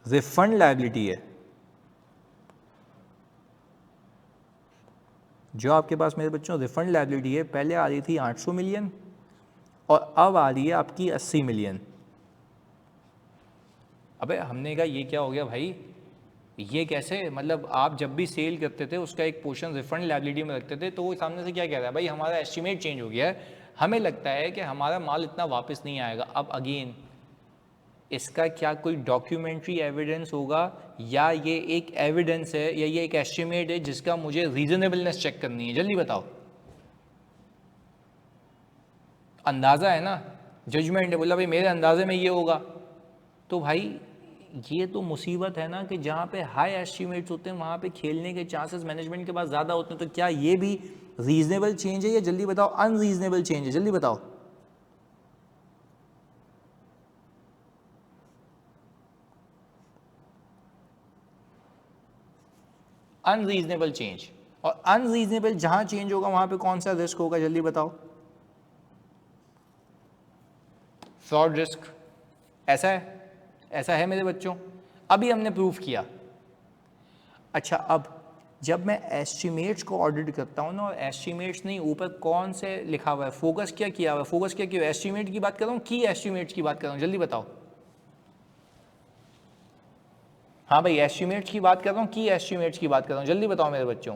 रिफंड लायबिलिटी है, जो आपके पास मेरे बच्चों रिफंड लायबिलिटी है, पहले आ रही थी 800 मिलियन और अब आ रही है आपकी 80 मिलियन। अबे हमने कहा ये क्या हो गया भाई, ये कैसे? मतलब आप जब भी सेल करते थे उसका एक पोर्शन रिफंड लायबिलिटी में रखते थे, तो वो सामने से क्या कह रहा है, भाई हमारा एस्टीमेट चेंज हो गया है, हमें लगता है कि हमारा माल इतना वापस नहीं आएगा। अब अगेन इसका क्या कोई डॉक्यूमेंट्री एविडेंस होगा, या ये एक एविडेंस है, या ये एक एस्टीमेट है जिसका मुझे रीजनेबलनेस चेक करनी है? जल्दी बताओ। अंदाज़ा है ना, जजमेंट है, बोला भाई मेरे अंदाजे में ये होगा। तो भाई ये तो मुसीबत है ना कि जहाँ पे हाई एस्टीमेट्स होते हैं वहाँ पे खेलने के चांसेस मैनेजमेंट के पास ज़्यादा होते हैं। तो क्या ये भी रीजनेबल चेंज है, या जल्दी बताओ अनरीजनेबल चेंज है? जल्दी बताओ। Unreasonable change. और अनरीजनेबल जहाँ चेंज होगा वहाँ पे कौन सा रिस्क होगा? जल्दी बताओ। Fraud risk. ऐसा है, ऐसा है मेरे बच्चों, अभी हमने प्रूफ किया। अच्छा, अब जब मैं एस्टीमेट्स को ऑडिट करता हूँ ना, और एस्टीमेट्स नहीं, ऊपर कौन से लिखा हुआ है, फोकस क्या किया हुआ है, फोकस क्या किया हुआ है, एस्टीमेट की बात कर रहा हूँ, की एस्टीमेट्स की बात कर रहा हूँ? जल्दी बताओ। हाँ भाई, एस्टीमेट्स की बात कर रहा हूँ, की एस्टीमेट्स की बात कर रहा हूँ? जल्दी बताओ मेरे बच्चों।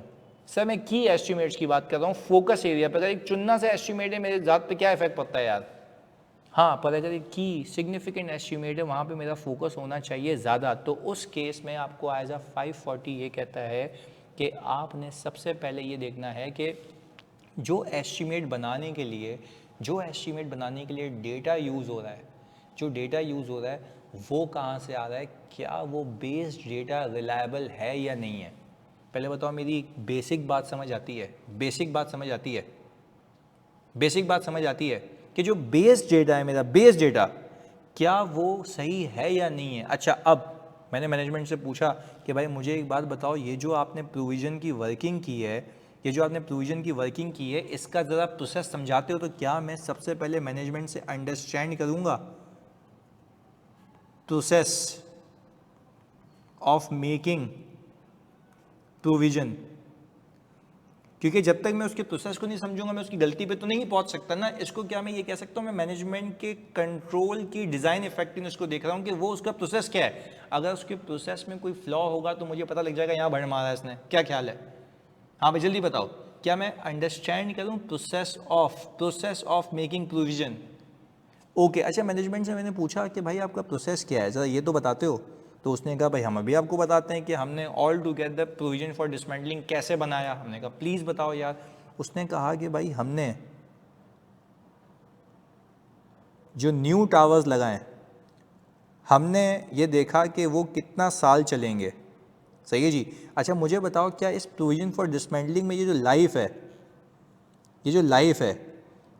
सर मैं की एस्टीमेट्स की बात कर रहा हूँ, फोकस एरिया पर। अगर एक चुनना सा एस्टीमेट है, मेरे ज़ात पे क्या इफेक्ट पड़ता है यार? हाँ, पर अगर एक की सिग्निफिकेंट एस्टीमेट है, वहाँ पे मेरा फोकस होना चाहिए ज़्यादा। तो उस केस में आपको एज अ 540 ये कहता है कि आपने सबसे पहले ये देखना है कि जो एस्टीमेट बनाने के लिए, डेटा यूज़ हो रहा है, जो डेटा यूज़ हो रहा है वो कहाँ से आ रहा है, क्या वो बेस्ड डेटा रिलायबल है या नहीं है? पहले बताओ, मेरी बेसिक बात समझ आती है? बेसिक बात समझ आती है? बेसिक बात समझ आती है कि जो बेस्ड डेटा है, मेरा बेस्ड डेटा, क्या वो सही है या नहीं है? अच्छा, अब मैंने मैनेजमेंट से पूछा कि भाई मुझे एक बात बताओ, ये जो आपने प्रोविज़न की वर्किंग की है, इसका ज़रा प्रोसेस समझाते हो? तो क्या मैं सबसे पहले मैनेजमेंट से अंडरस्टैंड करूँगा प्रोसेस ऑफ मेकिंग प्रोविज़न, क्योंकि जब तक मैं उसके प्रोसेस को नहीं समझूंगा मैं उसकी गलती पे तो नहीं पहुंच सकता ना। इसको क्या मैं ये कह सकता हूँ, मैं मैनेजमेंट के कंट्रोल की डिज़ाइन इफेक्टिवनेस को देख रहा हूँ कि वो उसका प्रोसेस क्या है। अगर उसके प्रोसेस में कोई फ्लॉ होगा तो मुझे पता लग जाएगा यहाँ भड़ मारा है इसने। क्या ख्याल है? हाँ भाई जल्दी बताओ, क्या मैं अंडरस्टैंड करूँ process of making provision? Okay, अच्छा मैनेजमेंट से मैंने पूछा कि भाई आपका प्रोसेस क्या है, ज़रा ये तो बताते हो? तो उसने कहा भाई हम अभी आपको बताते हैं कि हमने all together provision for dismantling कैसे बनाया। हमने कहा प्लीज़ बताओ यार। उसने कहा कि भाई हमने जो न्यू टावर्स लगाए, हमने ये देखा कि वो कितना साल चलेंगे। सही है जी। अच्छा मुझे बताओ, क्या इस प्रोविजन फॉर डिसमेंटलिंग में ये जो लाइफ है,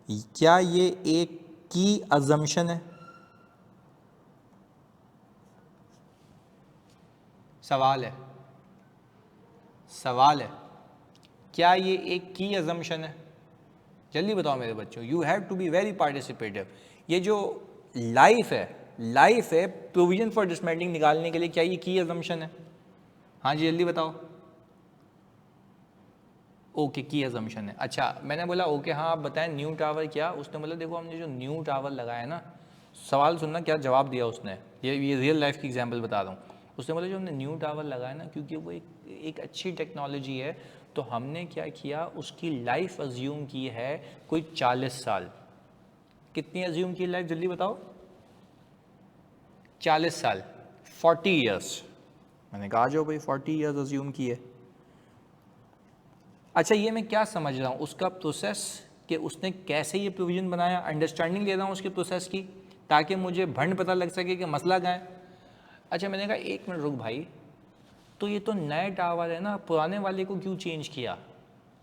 क्या ये एक की अजम्पशन है? सवाल है, क्या ये एक की अजम्पशन है? जल्दी बताओ मेरे बच्चों, you have to be very participative. ये जो लाइफ है प्रोविजन फॉर डिसमेंटलिंग निकालने के लिए, क्या ये की अजम्पशन है? हाँ जी जल्दी बताओ। ओके, की अजम्पशन है। अच्छा मैंने बोला ओके हाँ आप बताएं न्यू टावर क्या? उसने बोला देखो हमने जो न्यू टावर लगाया ना, सवाल सुनना क्या जवाब दिया उसने, ये रियल लाइफ की एग्जांपल बता रहा हूँ। उसने बोला जो हमने न्यू टावर लगाया ना, क्योंकि वो एक अच्छी टेक्नोलॉजी है, तो हमने क्या किया, उसकी लाइफ अज्यूम की है कोई 40 साल। कितनी अज्यूम की लाइफ जल्दी बताओ? 40 साल, 40 ईयर्स। मैंने कहा जो भाई 40 ईयर्स अज्यूम की है। अच्छा ये मैं क्या समझ रहा हूँ, उसका प्रोसेस कि उसने कैसे ये प्रोविज़न बनाया, अंडरस्टैंडिंग ले रहा हूँ उसके प्रोसेस की, ताकि मुझे भंड पता लग सके कि मसला क्या है। अच्छा मैंने कहा एक मिनट रुक भाई, तो ये तो नए टावर है ना, पुराने वाले को क्यों चेंज किया?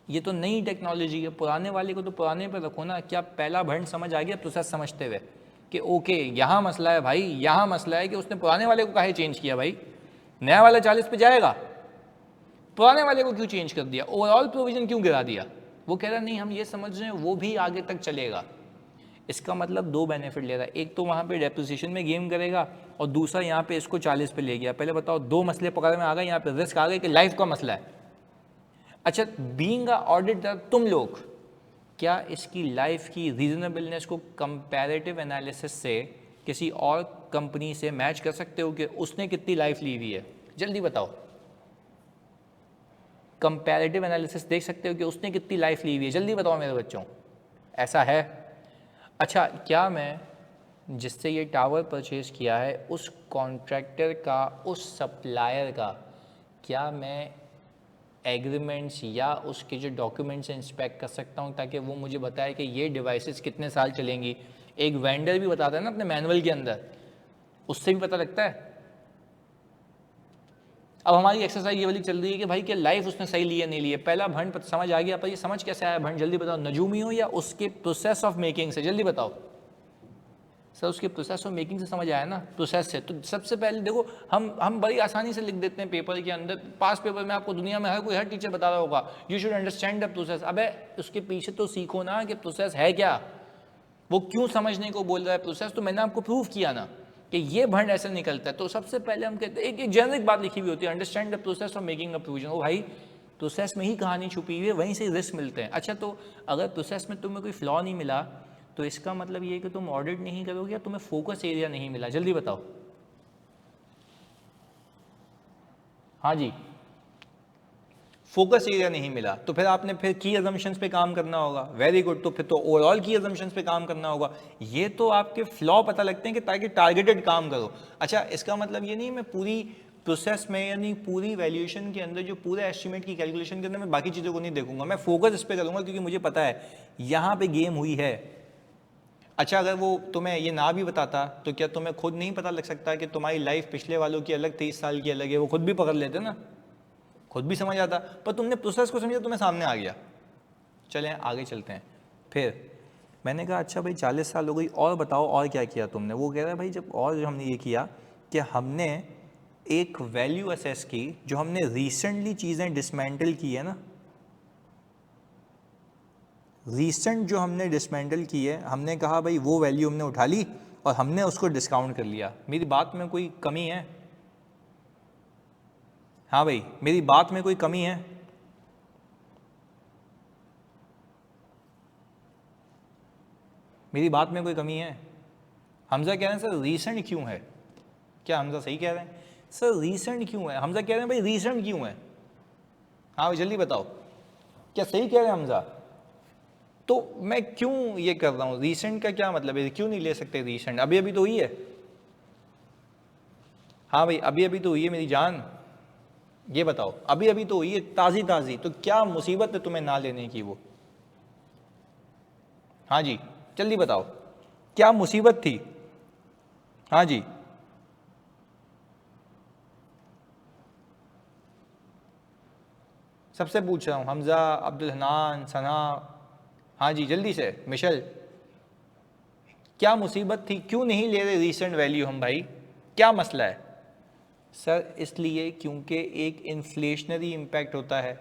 ये तो नई टेक्नोलॉजी है, पुराने वाले को तो पुराने पे रखो ना। क्या पहला भंड समझ आ गया प्रोसेस समझते हुए कि ओके यहाँ मसला है भाई, यहाँ मसला है कि उसने पुराने वाले को काहे चेंज किया भाई, नया वाला 40 पे जाएगा, पुराने वाले को क्यों चेंज कर दिया, ओवरऑल प्रोविजन क्यों गिरा दिया? वो कह रहा नहीं हम ये समझ रहे हैं वो भी आगे तक चलेगा। इसका मतलब दो बेनिफिट ले रहा है, एक तो वहाँ पे डेप्रिसिएशन में गेम करेगा और दूसरा यहाँ पे इसको 40 पे ले गया। पहले बताओ दो मसले पकड़ में आ गए, यहाँ पे रिस्क आ गए कि लाइफ का मसला है। अच्छा बीइंग अ ऑडिटर तुम लोग क्या इसकी लाइफ की रीजनेबलनेस को कंपैरेटिव एनालिसिस से किसी और कंपनी से मैच कर सकते हो कि उसने कितनी लाइफ ली हुई है? जल्दी बताओ, कंपैरेटिव एनालिसिस देख सकते हो कि उसने कितनी लाइफ ली हुई है? जल्दी बताओ मेरे बच्चों, ऐसा है? अच्छा क्या मैं जिससे ये टावर परचेज किया है उस कॉन्ट्रैक्टर का, उस सप्लायर का, क्या मैं एग्रीमेंट्स या उसके जो डॉक्यूमेंट्स इंस्पेक्ट कर सकता हूँ ताकि वो मुझे बताए कि ये डिवाइसेस कितने साल चलेंगी? एक वेंडर भी बताता है ना अपने मैनुअल के अंदर, उससे भी पता लगता है। अब हमारी एक्सरसाइज ये वाली चल रही है कि भाई क्या लाइफ उसने सही ली है नहीं ली है। पहला भंड समझ आ गया, पर ये समझ कैसे आया भंड? जल्दी बताओ, नजूमी हो या उसके प्रोसेस ऑफ मेकिंग से? जल्दी बताओ सर, उसके प्रोसेस ऑफ मेकिंग से समझ आया ना, प्रोसेस से। तो सबसे पहले देखो हम बड़ी आसानी से लिख देते हैं पेपर के अंदर, पास पेपर में आपको दुनिया में हर टीचर बता रहा होगा you should understand the process. अबे उसके पीछे तो सीखो ना कि प्रोसेस है क्या, वो क्यों समझने को बोल रहा है प्रोसेस। तो मैंने आपको प्रूव किया ना कि ये भंड ऐसे निकलता है। तो सबसे पहले हम कहते हैं एक जेनरिक बात लिखी हुई होती है, understand the process of making a provision. ओ भाई प्रोसेस में ही कहानी छुपी हुई है, वहीं से रिस्क मिलते हैं। अच्छा तो अगर प्रोसेस में तुम्हें कोई फ्लॉ नहीं मिला तो इसका मतलब ये है कि तुम ऑडिट नहीं करोगे या तुम्हें फोकस एरिया नहीं मिला? जल्दी बताओ। हाँ जी, फोकस एरिया नहीं मिला तो फिर आपने फिर की अजम्पशंस पे काम करना होगा। वेरी गुड, तो फिर तो ओवरऑल की अजम्पशंस पे काम करना होगा। ये तो आपके फ्लॉ पता लगते हैं कि ताकि टारगेटेड काम करो। अच्छा इसका मतलब ये नहीं मैं पूरी प्रोसेस में यानी पूरी वैल्यूएशन के अंदर जो पूरे एस्टिमेट की कैलकुलेशन के अंदर मैं बाकी चीज़ों को नहीं देखूंगा, मैं फोकस इस पर करूंगा क्योंकि मुझे पता है यहाँ पे गेम हुई है। अच्छा अगर वो तुम्हें ये ना भी बताता तो क्या तुम्हें खुद नहीं पता लग सकता कि तुम्हारी लाइफ पिछले वालों की अलग 23 साल की अलग है? वो खुद भी पकड़ लेते ना, खुद भी समझ आता, पर तुमने प्रोसेस को समझा, तुम्हें सामने आ गया। चलें आगे चलते हैं। फिर मैंने कहा अच्छा भाई 40 साल हो गई, और बताओ और क्या किया तुमने? वो कह रहा है भाई जब और जो हमने ये किया कि हमने एक वैल्यू असेस की, जो हमने रिसेंटली चीज़ें डिसमेंटल की है ना, रीसेंट जो हमने डिसमेंटल की है, हमने कहा भाई वो वैल्यू हमने उठा ली और हमने उसको डिस्काउंट कर लिया। मेरी बात में कोई कमी है? हाँ भाई मेरी बात में कोई कमी है? मेरी बात में कोई कमी है? हमजा कह रहे हैं सर रीसेंट क्यों है। क्या हमजा सही कह रहे हैं? सर रीसेंट क्यों है? हमजा कह रहे हैं भाई रीसेंट क्यों है। हाँ भाई जल्दी बताओ, क्या सही कह रहे हैं हमजा? तो मैं क्यों ये कर रहा हूँ, रीसेंट का क्या मतलब है? क्यों नहीं ले सकते रीसेंट? अभी अभी तो हुई है। हाँ भाई अभी अभी तो हुई है मेरी जान, ये बताओ अभी अभी तो हुई है ताज़ी ताज़ी, तो क्या मुसीबत है तुम्हें ना लेने की वो? हाँ जी जल्दी बताओ क्या मुसीबत थी? हाँ जी सबसे पूछ रहा हूँ, हमजा, अब्दुल हनान, सना। हाँ जी जल्दी से, मिशल क्या मुसीबत थी, क्यों नहीं ले रहे रीसेंट वैल्यू हम भाई, क्या मसला है? सर इसलिए क्योंकि एक इन्फ्लेशनरी इम्पैक्ट होता है,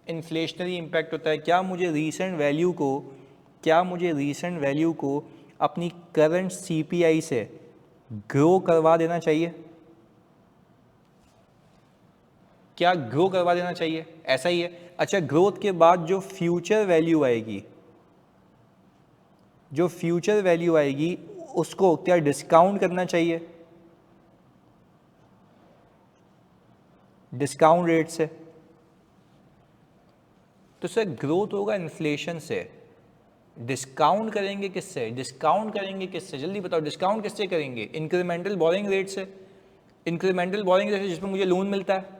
इन्फ्लेशनरी इम्पैक्ट होता है। क्या मुझे रीसेंट वैल्यू को अपनी करंट सीपीआई से ग्रो करवा देना चाहिए? क्या ग्रो करवा देना चाहिए? ऐसा ही है। अच्छा ग्रोथ के बाद जो फ्यूचर वैल्यू आएगी, जो फ्यूचर वैल्यू आएगी उसको क्या डिस्काउंट करना चाहिए डिस्काउंट रेट से? तो सर ग्रोथ होगा इन्फ्लेशन से, डिस्काउंट करेंगे किससे? डिस्काउंट करेंगे किससे? जल्दी बताओ डिस्काउंट किससे करेंगे? इंक्रीमेंटल बोरिंग रेट से, इंक्रीमेंटल बोरिंग रेट जिसमें मुझे लोन मिलता है।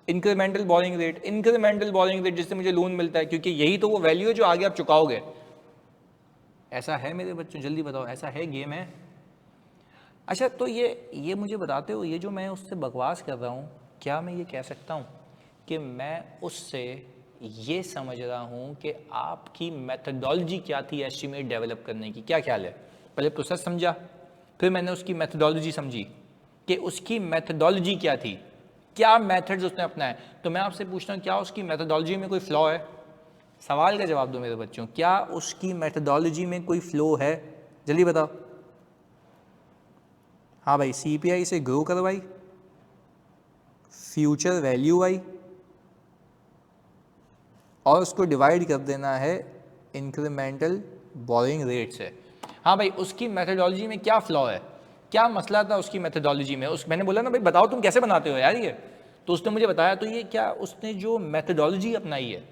Incremental boring rate, incremental boring rate जिससे मुझे लोन मिलता है, क्योंकि यही तो वो वैल्यू है जो आगे आप चुकाओगे। ऐसा है मेरे बच्चों, जल्दी बताओ, ऐसा है, गेम है। अच्छा तो ये मुझे बताते हो, ये जो मैं उससे बकवास कर रहा हूँ, क्या मैं ये कह सकता हूँ कि मैं उससे ये समझ रहा हूँ कि आपकी मेथडोलॉजी क्या थी एस्टीमेट डेवलप करने की? क्या ख्याल है? पहले प्रोसेस समझा, फिर मैंने उसकी मेथडोलॉजी समझी कि उसकी मेथडोलॉजी क्या थी, क्या मेथड्स उसने अपनाए। तो मैं आपसे पूछता हूँ, क्या उसकी मेथडोलॉजी में कोई फ्लॉ है? सवाल का जवाब दो मेरे बच्चों, क्या उसकी मेथडोलॉजी में कोई फ्लो है? जल्दी बताओ। हाँ भाई, सीपीआई से ग्रो करवाई, फ्यूचर वैल्यू आई, और उसको डिवाइड कर देना है इंक्रीमेंटल बोरिंग रेट से। हाँ भाई, उसकी मेथडोलॉजी में क्या फ्लॉ है, क्या मसला था उसकी मेथडोलॉजी में? मैंने बोला ना भाई बताओ तुम कैसे बनाते हो यार ये, तो उसने मुझे बताया। तो ये क्या उसने जो मेथडोलॉजी अपनाई है,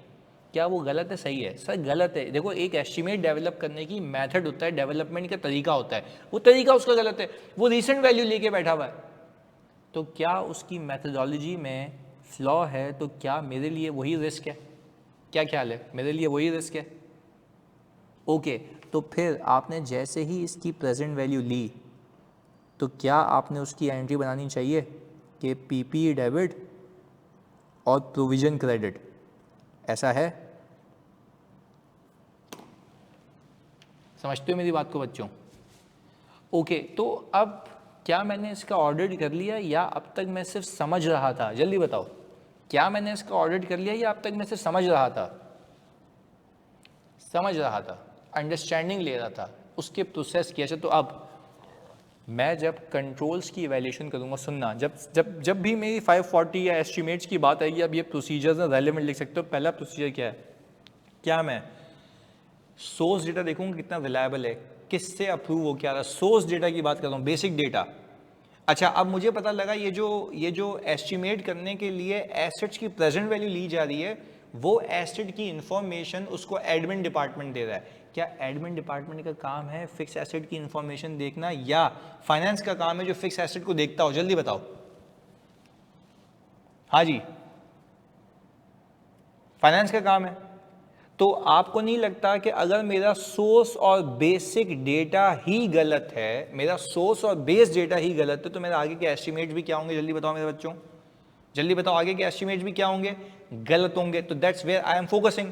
क्या वो गलत है सही है? सर गलत है। देखो, एक एस्टीमेट डेवलप करने की मेथड होता है, डेवलपमेंट का तरीका होता है, वो तरीका उसका गलत है, वो रीसेंट वैल्यू लेके बैठा हुआ है। तो क्या उसकी मेथडोलॉजी में फ्लॉ है? तो क्या मेरे लिए वही रिस्क है? क्या ख्याल है? मेरे लिए वही रिस्क है। ओके, तो फिर आपने जैसे ही इसकी प्रेजेंट वैल्यू ली, तो क्या आपने उसकी एंट्री बनानी चाहिए कि पीपी डेबिट और प्रोविजन क्रेडिट, ऐसा है? समझते हो मेरी बात को बच्चों? ओके, तो अब क्या मैंने इसका ऑडिट कर लिया या अब तक मैं सिर्फ समझ रहा था? जल्दी बताओ, क्या मैंने इसका ऑडिट कर लिया या अब तक मैं सिर्फ समझ रहा था? समझ रहा था, अंडरस्टैंडिंग ले रहा था, उसके प्रोसेस किया। तो अब मैं जब कंट्रोल्स की इवैल्यूएशन करूंगा, सुनना, जब भी मेरी 540 या एस्टिमेट्स की बात आएगी, अब ये प्रोसीजर्स में रेलेवेंट लिख सकते हो। पहला प्रोसीजर क्या है? क्या मैं सोर्स डेटा देखूंगा कितना रिलायबल है, किससे अप्रूव हो क्या रहा, सोर्स डेटा की बात कर रहा हूँ, बेसिक डेटा। अच्छा, अब मुझे पता लगा ये जो एस्टिमेट करने के लिए एसेट्स की प्रेजेंट वैल्यू ली जा रही है, वो एसेट की इंफॉर्मेशन उसको एडमिन डिपार्टमेंट दे रहा है। क्या एडमिन डिपार्टमेंट का काम है फिक्स एसेट की इंफॉर्मेशन देखना, या फाइनेंस का काम है जो फिक्स एसेट को देखता हो? जल्दी बताओ। हाँ जी, फाइनेंस का काम है। तो आपको नहीं लगता कि अगर मेरा सोर्स और बेसिक डेटा ही गलत है, मेरा सोर्स और बेस डेटा ही गलत है, तो मेरे आगे के एस्टिमेट भी क्या होंगे? जल्दी बताओ मेरे बच्चों, जल्दी बताओ, आगे के एस्टिमेट भी क्या होंगे? गलत होंगे। तो that's where I am focusing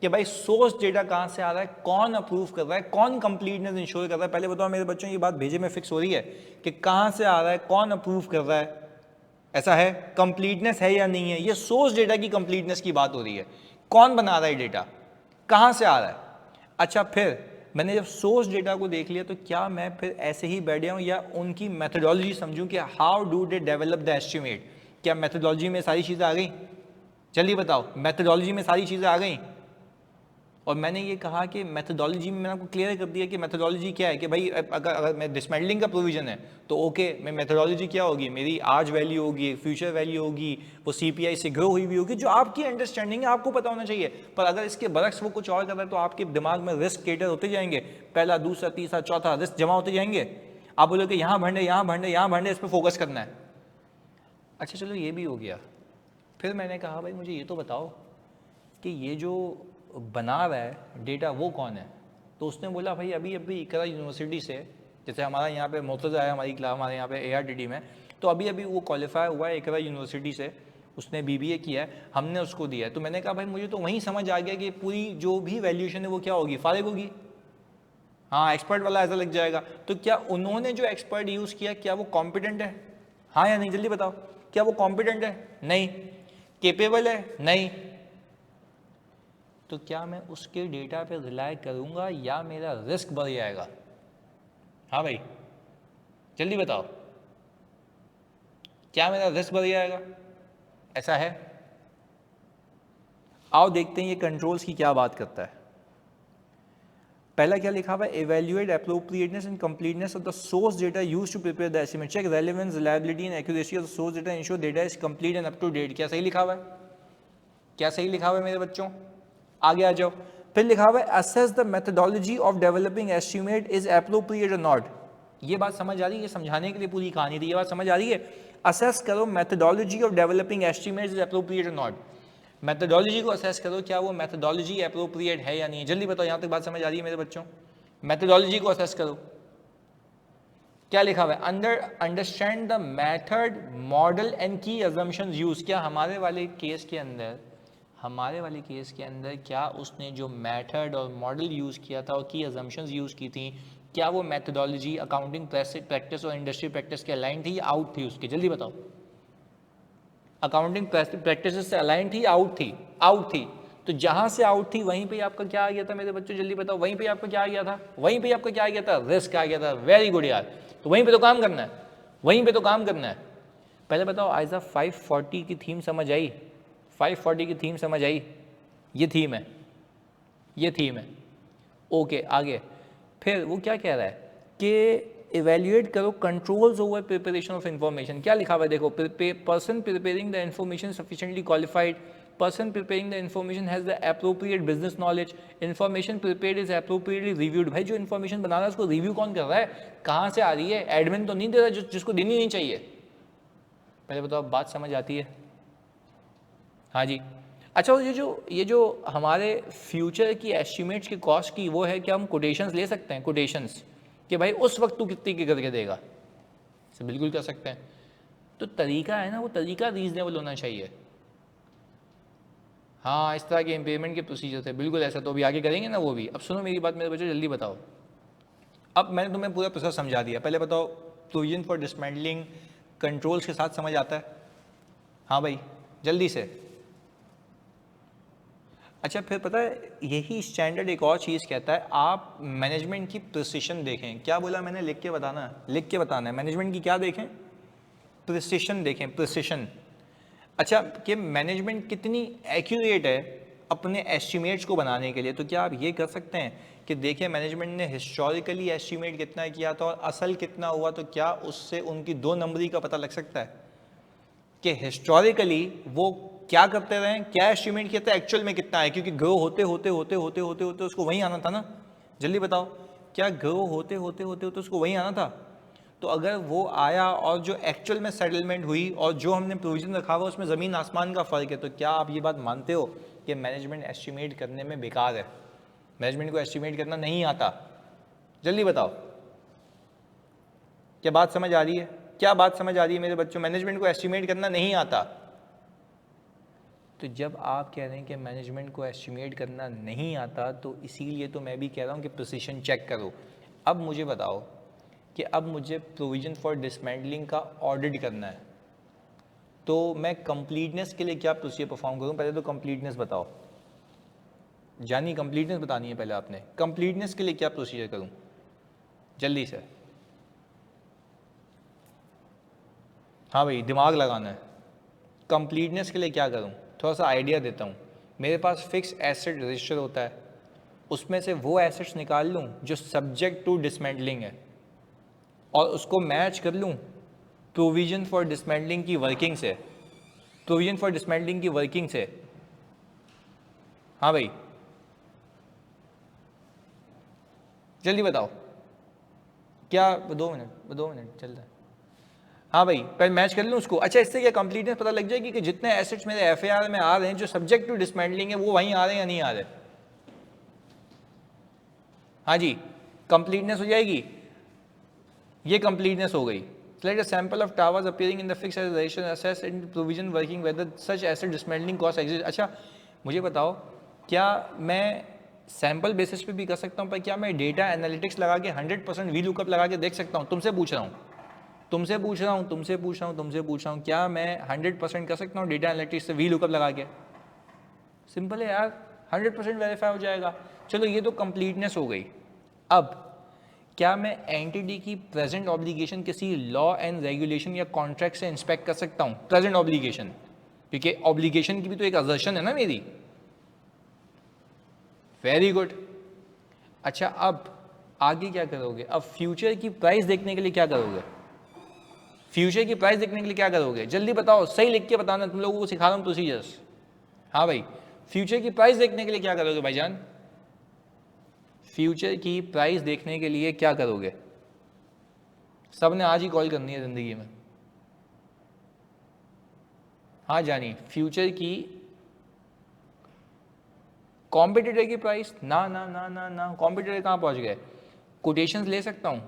कि भाई सोर्स डेटा कहां से आ रहा है, कौन अप्रूव कर रहा है, कौन कंप्लीटनेस इंश्योर कर रहा है। पहले बताओ मेरे बच्चों, ये बात भेजे में फिक्स हो रही है कि कहां से आ रहा है, कौन अप्रूव कर रहा है, ऐसा है, कंप्लीटनेस है या नहीं है? ये सोर्स डेटा की कंप्लीटनेस की बात हो रही है, कौन बना रहा है डेटा, कहां से आ रहा है। अच्छा, फिर मैंने जब सोर्स डेटा को देख लिया, तो क्या मैं फिर ऐसे ही बैठ जाऊं या उनकी मेथडोलॉजी समझूं कि how do they develop the estimate? क्या मेथडोलॉजी में सारी चीज़ें आ गई? जल्दी बताओ, मेथडोलॉजी में सारी चीज़ें आ गई? और मैंने ये कहा कि मेथडोलॉजी में मैंने आपको क्लियर कर दिया कि मेथडोलॉजी क्या है, कि भाई अगर मैं डिसमेंटलिंग का प्रोविजन है तो ओके, मैं मेथडोलॉजी क्या होगी, मेरी आज वैल्यू होगी, फ्यूचर वैल्यू होगी, वो सीपीआई से ग्रो हुई भी होगी, जो आपकी अंडरस्टैंडिंग है, आपको पता होना चाहिए। पर अगर इसके बरक्स वो कुछ और कर रहा है, तो आपके दिमाग में रिस्क केटर होते जाएंगे, पहला, दूसरा, तीसरा, चौथा रिस्क जमा होते जाएंगे। आप बोलो कि यहाँ भंडे, यहाँ भंडे, यहाँ भंडे, इस पर फोकस करना है। अच्छा चलो, ये भी हो गया। फिर मैंने कहा भाई मुझे ये तो बताओ कि ये जो बना रहा है डेटा वो कौन है? तो उसने बोला भाई अभी अभी इकरा यूनिवर्सिटी से, जैसे हमारा यहाँ पे मुर्तज़ा है हमारी क्लास, हमारे यहाँ पे ARTD में, तो अभी अभी वो क्वालिफाई हुआ है इकरा यूनिवर्सिटी से, उसने BBA किया है, हमने उसको दिया है। तो मैंने कहा भाई मुझे तो वहीं समझ आ गया कि पूरी जो भी वैल्यूएशन है वो क्या होगी, फारिग होगी। हाँ, एक्सपर्ट वाला ऐसा लग जाएगा। तो क्या उन्होंने जो एक्सपर्ट यूज़ किया, क्या वो कॉम्पिटेंट है? हाँ या नहीं, जल्दी बताओ। क्या वो कॉम्पिटेंट है? नहीं। केपेबल है? नहीं। तो क्या मैं उसके डेटा पे रिलाय करूंगा या मेरा रिस्क बढ़ जाएगा? हाँ भाई, जल्दी बताओ, क्या मेरा रिस्क बढ़ जाएगा? ऐसा है। आओ देखते हैं ये कंट्रोल्स की क्या बात करता है। पहला क्या लिखा हुआ है? Evaluate appropriateness and completeness of the source data used to prepare the estimate, check relevance, reliability and accuracy of the source data, ensure data is complete and up to date. क्या सही लिखा हुआ है? क्या सही लिखा हुआ है मेरे बच्चों? आगे आ जाओ। फिर लिखा हुआ है assess the methodology of developing estimate is appropriate और नॉट। ये बात समझ आ रही है? समझाने के लिए पूरी कहानी थी, ये बात समझ आ रही है? असेस करो methodology of developing estimates is appropriate और नॉट। मेथडोलॉजी को असेस करो, क्या वो मेथडोलॉजी अप्रोप्रिएट है या नहीं है। जल्दी बताओ, यहाँ तक बात समझ आ रही है मेरे बच्चों? मेथडोलॉजी को असेस करो। क्या लिखा हुआ है? Understand the method, model and की अजम्पशंस यूज। क्या हमारे वाले केस के अंदर क्या उसने जो मेथड और मॉडल यूज किया था और की अजम्पशंस यूज की थी, क्या वो मेथडोलॉजी अकाउंटिंग प्रैक्टिस और इंडस्ट्री प्रैक्टिस के अलाइन थी या आउट थी उसके? जल्दी बताओ। अकाउंटिंग प्रैक्टिस से अलाइन थी, आउट थी? आउट थी। तो जहां से आउट थी वहीं पे आपका क्या आ गया था मेरे बच्चों? जल्दी बताओ, वहीं पे आपका क्या आ गया था? वहीं पे आपका क्या आ गया था? रिस्क आ गया था। वेरी गुड यार। तो वहीं पे तो काम करना है, वहीं पे तो काम करना है। पहले बताओ आइजा 540 की थीम समझ आई? 540 की थीम समझ आई? ये थीम है, ये थीम है। ओके, आगे फिर वो क्या कह रहा है कि इवेल्युएट करो controls over preparation of information. क्या लिखा हुआ है देखो, person preparing the information sufficiently qualified, person preparing the information has the appropriate business knowledge, information prepared is appropriately reviewed। भाई जो information बना रहा है उसको रिव्यू कौन कर रहा है? कहाँ से आ रही है? एडमिन तो नहीं दे रहा जिसको देनी नहीं चाहिए। पहले बताओ, बात समझ आती है? हाँ जी। अच्छा, ये जो हमारे फ्यूचर की एस्टिमेट्स की कॉस्ट की वो है, क्या हम कोटेशंस ले सकते हैं? कोटेशंस कि भाई उस वक्त तू कितनी की करके देगा? से बिल्कुल कर सकते हैं। तो तरीका है ना, वो तरीका रीजनेबल होना चाहिए। हाँ, इस तरह के इम्पेयरमेंट के प्रोसीजर थे, बिल्कुल ऐसा। तो अभी आगे करेंगे ना वो भी। अब सुनो मेरी बात मेरे बच्चों, जल्दी बताओ। अब मैंने तुम्हें पूरा प्रोसेस समझा दिया। पहले बताओ, प्रोविजन फॉर डिसमेंटलिंग कंट्रोल्स के साथ समझ आता है? हाँ भाई, जल्दी से। अच्छा, फिर पता है यही स्टैंडर्ड एक और चीज़ कहता है, आप मैनेजमेंट की प्रिसिशन देखें। क्या बोला मैंने? लिख के बताना है, लिख के बताना है। मैनेजमेंट की क्या देखें? प्रिसिशन देखें, प्रिसिशन। अच्छा, कि मैनेजमेंट कितनी एक्यूरेट है अपने एस्टिमेट्स को बनाने के लिए। तो क्या आप ये कर सकते हैं कि देखिए मैनेजमेंट ने हिस्टोरिकली एस्टिमेट कितना किया था और असल कितना हुआ, तो क्या उससे उनकी 2 नंबरी का पता लग सकता है कि हिस्टोरिकली वो क्या करते रहे, क्या एस्टिमेट किया था, एक्चुअल में कितना है? क्योंकि ग्रो होते होते होते होते होते होते उसको वहीं आना था ना। जल्दी बताओ, क्या ग्रो होते होते होते होते उसको वहीं आना था? तो अगर वो आया और जो एक्चुअल में सेटलमेंट हुई और जो हमने प्रोविजन रखा हुआ उसमें ज़मीन आसमान का फ़र्क है, तो क्या आप ये बात मानते हो कि मैनेजमेंट एस्टिमेट करने में बेकार है? मैनेजमेंट को एस्टिमेट करना नहीं आता? जल्दी बताओ, क्या बात समझ आ रही है? क्या बात समझ आ रही है मेरे बच्चों? मैनेजमेंट को एस्टिमेट करना नहीं आता। तो जब आप कह रहे हैं कि मैनेजमेंट को एस्टिमेट करना नहीं आता, तो इसीलिए तो मैं भी कह रहा हूँ कि प्रिसिशन चेक करो। अब मुझे बताओ कि अब मुझे प्रोविजन फॉर डिसमेंटलिंग का ऑडिट करना है, तो मैं कंप्लीटनेस के लिए क्या प्रोसीजर परफॉर्म करूँ? पहले तो कंप्लीटनेस बताओ जानी, कंप्लीटनेस बतानी है पहले आपने। कंप्लीटनेस के लिए क्या प्रोसीजर करूँ? जल्दी से। हाँ भाई, दिमाग लगाना है। कंप्लीटनेस के लिए क्या करूँ? थोड़ा सा आइडिया देता हूँ। मेरे पास फिक्स एसेट रजिस्टर होता है, उसमें से वो एसेट्स निकाल लूँ जो सब्जेक्ट टू डिसमेंटलिंग है और उसको मैच कर लूँ प्रोविजन फॉर डिसमेंटलिंग की वर्किंग से। प्रोविजन फॉर डिसमेंटलिंग की वर्किंग से। हाँ भाई, जल्दी बताओ। क्या 2 मिनट, 2 मिनट चलता है। हाँ भाई, पहले मैच कर लूँ उसको। अच्छा, इससे क्या कंप्लीटनेस पता लग जाएगी कि जितने एसेट्स मेरे एफएआर में आ रहे हैं जो सब्जेक्ट टू डिसमेंटलिंग है वो वहीं आ रहे हैं या नहीं आ रहे? हाँ जी, कंप्लीटनेस हो जाएगी। ये कंप्लीटनेस हो गई। Select a sample of towers appearing in the fixed asset registration, assess in provision working whether such asset dismantling cost exist। अच्छा, मुझे बताओ, क्या मैं सैम्पल बेसिस पे भी कर सकता हूँ, पर क्या मैं डेटा एनालिटिक्स लगा के 100% वी लुकअप लगा के देख सकता हूँ? तुमसे पूछ रहा हूँ, तुमसे पूछ रहा हूँ, तुमसे पूछ रहा हूँ, तुमसे पूछ रहा हूँ, क्या मैं 100% कर सकता हूँ डेटा एनालिटिक्स से वी लुकअप लगा के? सिंपल है यार, 100% वेरीफाई हो जाएगा। चलो, ये तो कंप्लीटनेस हो गई। अब क्या मैं एंटिटी की प्रेजेंट ऑब्लिगेशन किसी लॉ एंड रेगुलेशन या कॉन्ट्रैक्ट से इंस्पेक्ट कर सकता हूँ? प्रेजेंट ऑब्लिगेशन, क्योंकि ऑब्लिगेशन की भी तो एक असर्शन है ना मेरी। Very good. अच्छा, अब आगे क्या करोगे? अब फ्यूचर की प्राइस देखने के लिए क्या करोगे? फ्यूचर की प्राइस देखने के लिए क्या करोगे? जल्दी बताओ, सही लिख के बताना, तुम लोगों को सिखा रहा हूँ प्रोसीजर्स। हाँ भाई, फ्यूचर की प्राइस देखने के लिए क्या करोगे भाईजान? फ्यूचर की प्राइस देखने के लिए क्या करोगे? सब ने आज ही कॉल करनी है ज़िंदगी में। हाँ जानी, फ्यूचर की कॉम्पिटिटर की प्राइस, ना ना ना ना ना, कॉम्पिटिटर कहाँ पहुँच गए? कोटेशंस ले सकता हूँ,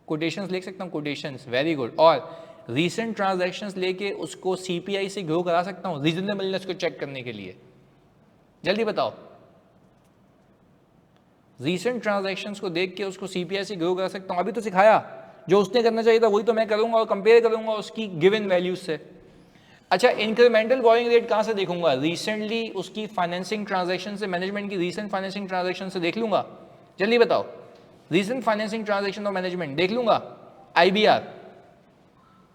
कोटेशंस ले सकता हूँ, कोटेशंस, वेरी गुड। और रीसेंट ट्रांजैक्शंस लेके उसको सीपीआई से ग्रो करा सकता हूँ रीजनेबलनेस को चेक करने के लिए। जल्दी बताओ, रीसेंट ट्रांजैक्शंस को देख के उसको सीपीआई से ग्रो करा सकता हूँ। अभी तो सिखाया, जो उसने करना चाहिए था वही तो मैं करूँगा और कंपेयर करूँगा उसकी गिवन वैल्यूज से। अच्छा, इंक्रीमेंटल बॉरोइंग रेट कहाँ से देखूंगा? रिसेंटली उसकी फाइनेंसिंग ट्रांजैक्शन से, मैनेजमेंट की रीसेंट फाइनेंसिंग ट्रांजैक्शन से देख लूंगा। जल्दी बताओ, recent financing transaction of management देख लूंगा। आईबीआर,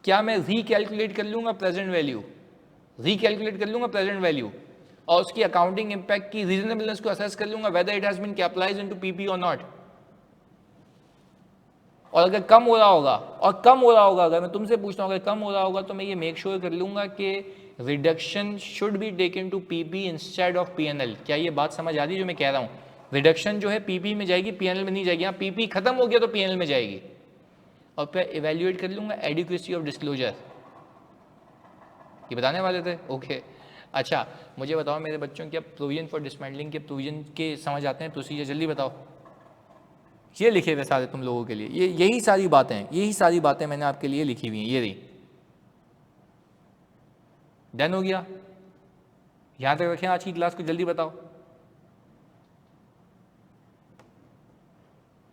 क्या मैं रीकैलकुलेट कर लूंगा प्रेजेंट वैल्यू, रीकैलकुलेट कर लूंगा प्रेजेंट वैल्यू, और उसकी अकाउंटिंग इंपैक्ट की रीजनेबलनेस को असेस कर लूंगा whether it has been capitalised into PP और नॉट। और अगर कम हो रहा होगा, और कम हो रहा होगा, अगर मैं तुमसे पूछता हूँ अगर कम हो रहा होगा तो मैं ये मेक श्योर कर लूंगा कि reduction should be taken to PP instead of PNL. क्या ये बात समझ आ रही है जो मैं कह रहा हूँ? रिडक्शन जो है पीपी में जाएगी, पीएनएल में नहीं जाएगी। यहाँ पीपी खत्म हो गया तो पीएनएल में जाएगी। और फिर इवेल्युएट कर लूंगा एडिक्वेसी ऑफ डिस्क्लोजर, ये बताने वाले थे। ओके अच्छा, मुझे बताओ मेरे बच्चों की अब प्रोविजन फॉर डिसमेंटलिंग के प्रोविजन के समझ आते हैं प्रोसीजर? जल्दी बताओ। ये लिखे हुए सारे तुम लोगों के लिए, ये यही सारी बातें, यही सारी बातें मैंने आपके लिए लिखी हुई हैं, ये रही। डन हो गया? यहां तक रखें आज की क्लास को, जल्दी बताओ।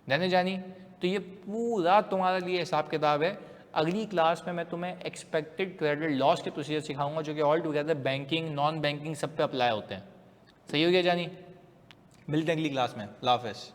डन है जानी? तो ये पूरा तुम्हारे लिए हिसाब किताब है। अगली क्लास में मैं तुम्हें एक्सपेक्टेड क्रेडिट लॉस के प्रोसीजर सिखाऊंगा जो कि all together banking, non banking सब पे अप्लाई होते हैं। सही हो गया जानी? मिलते हैं अगली क्लास में। अल्लाह हाफ़िज़।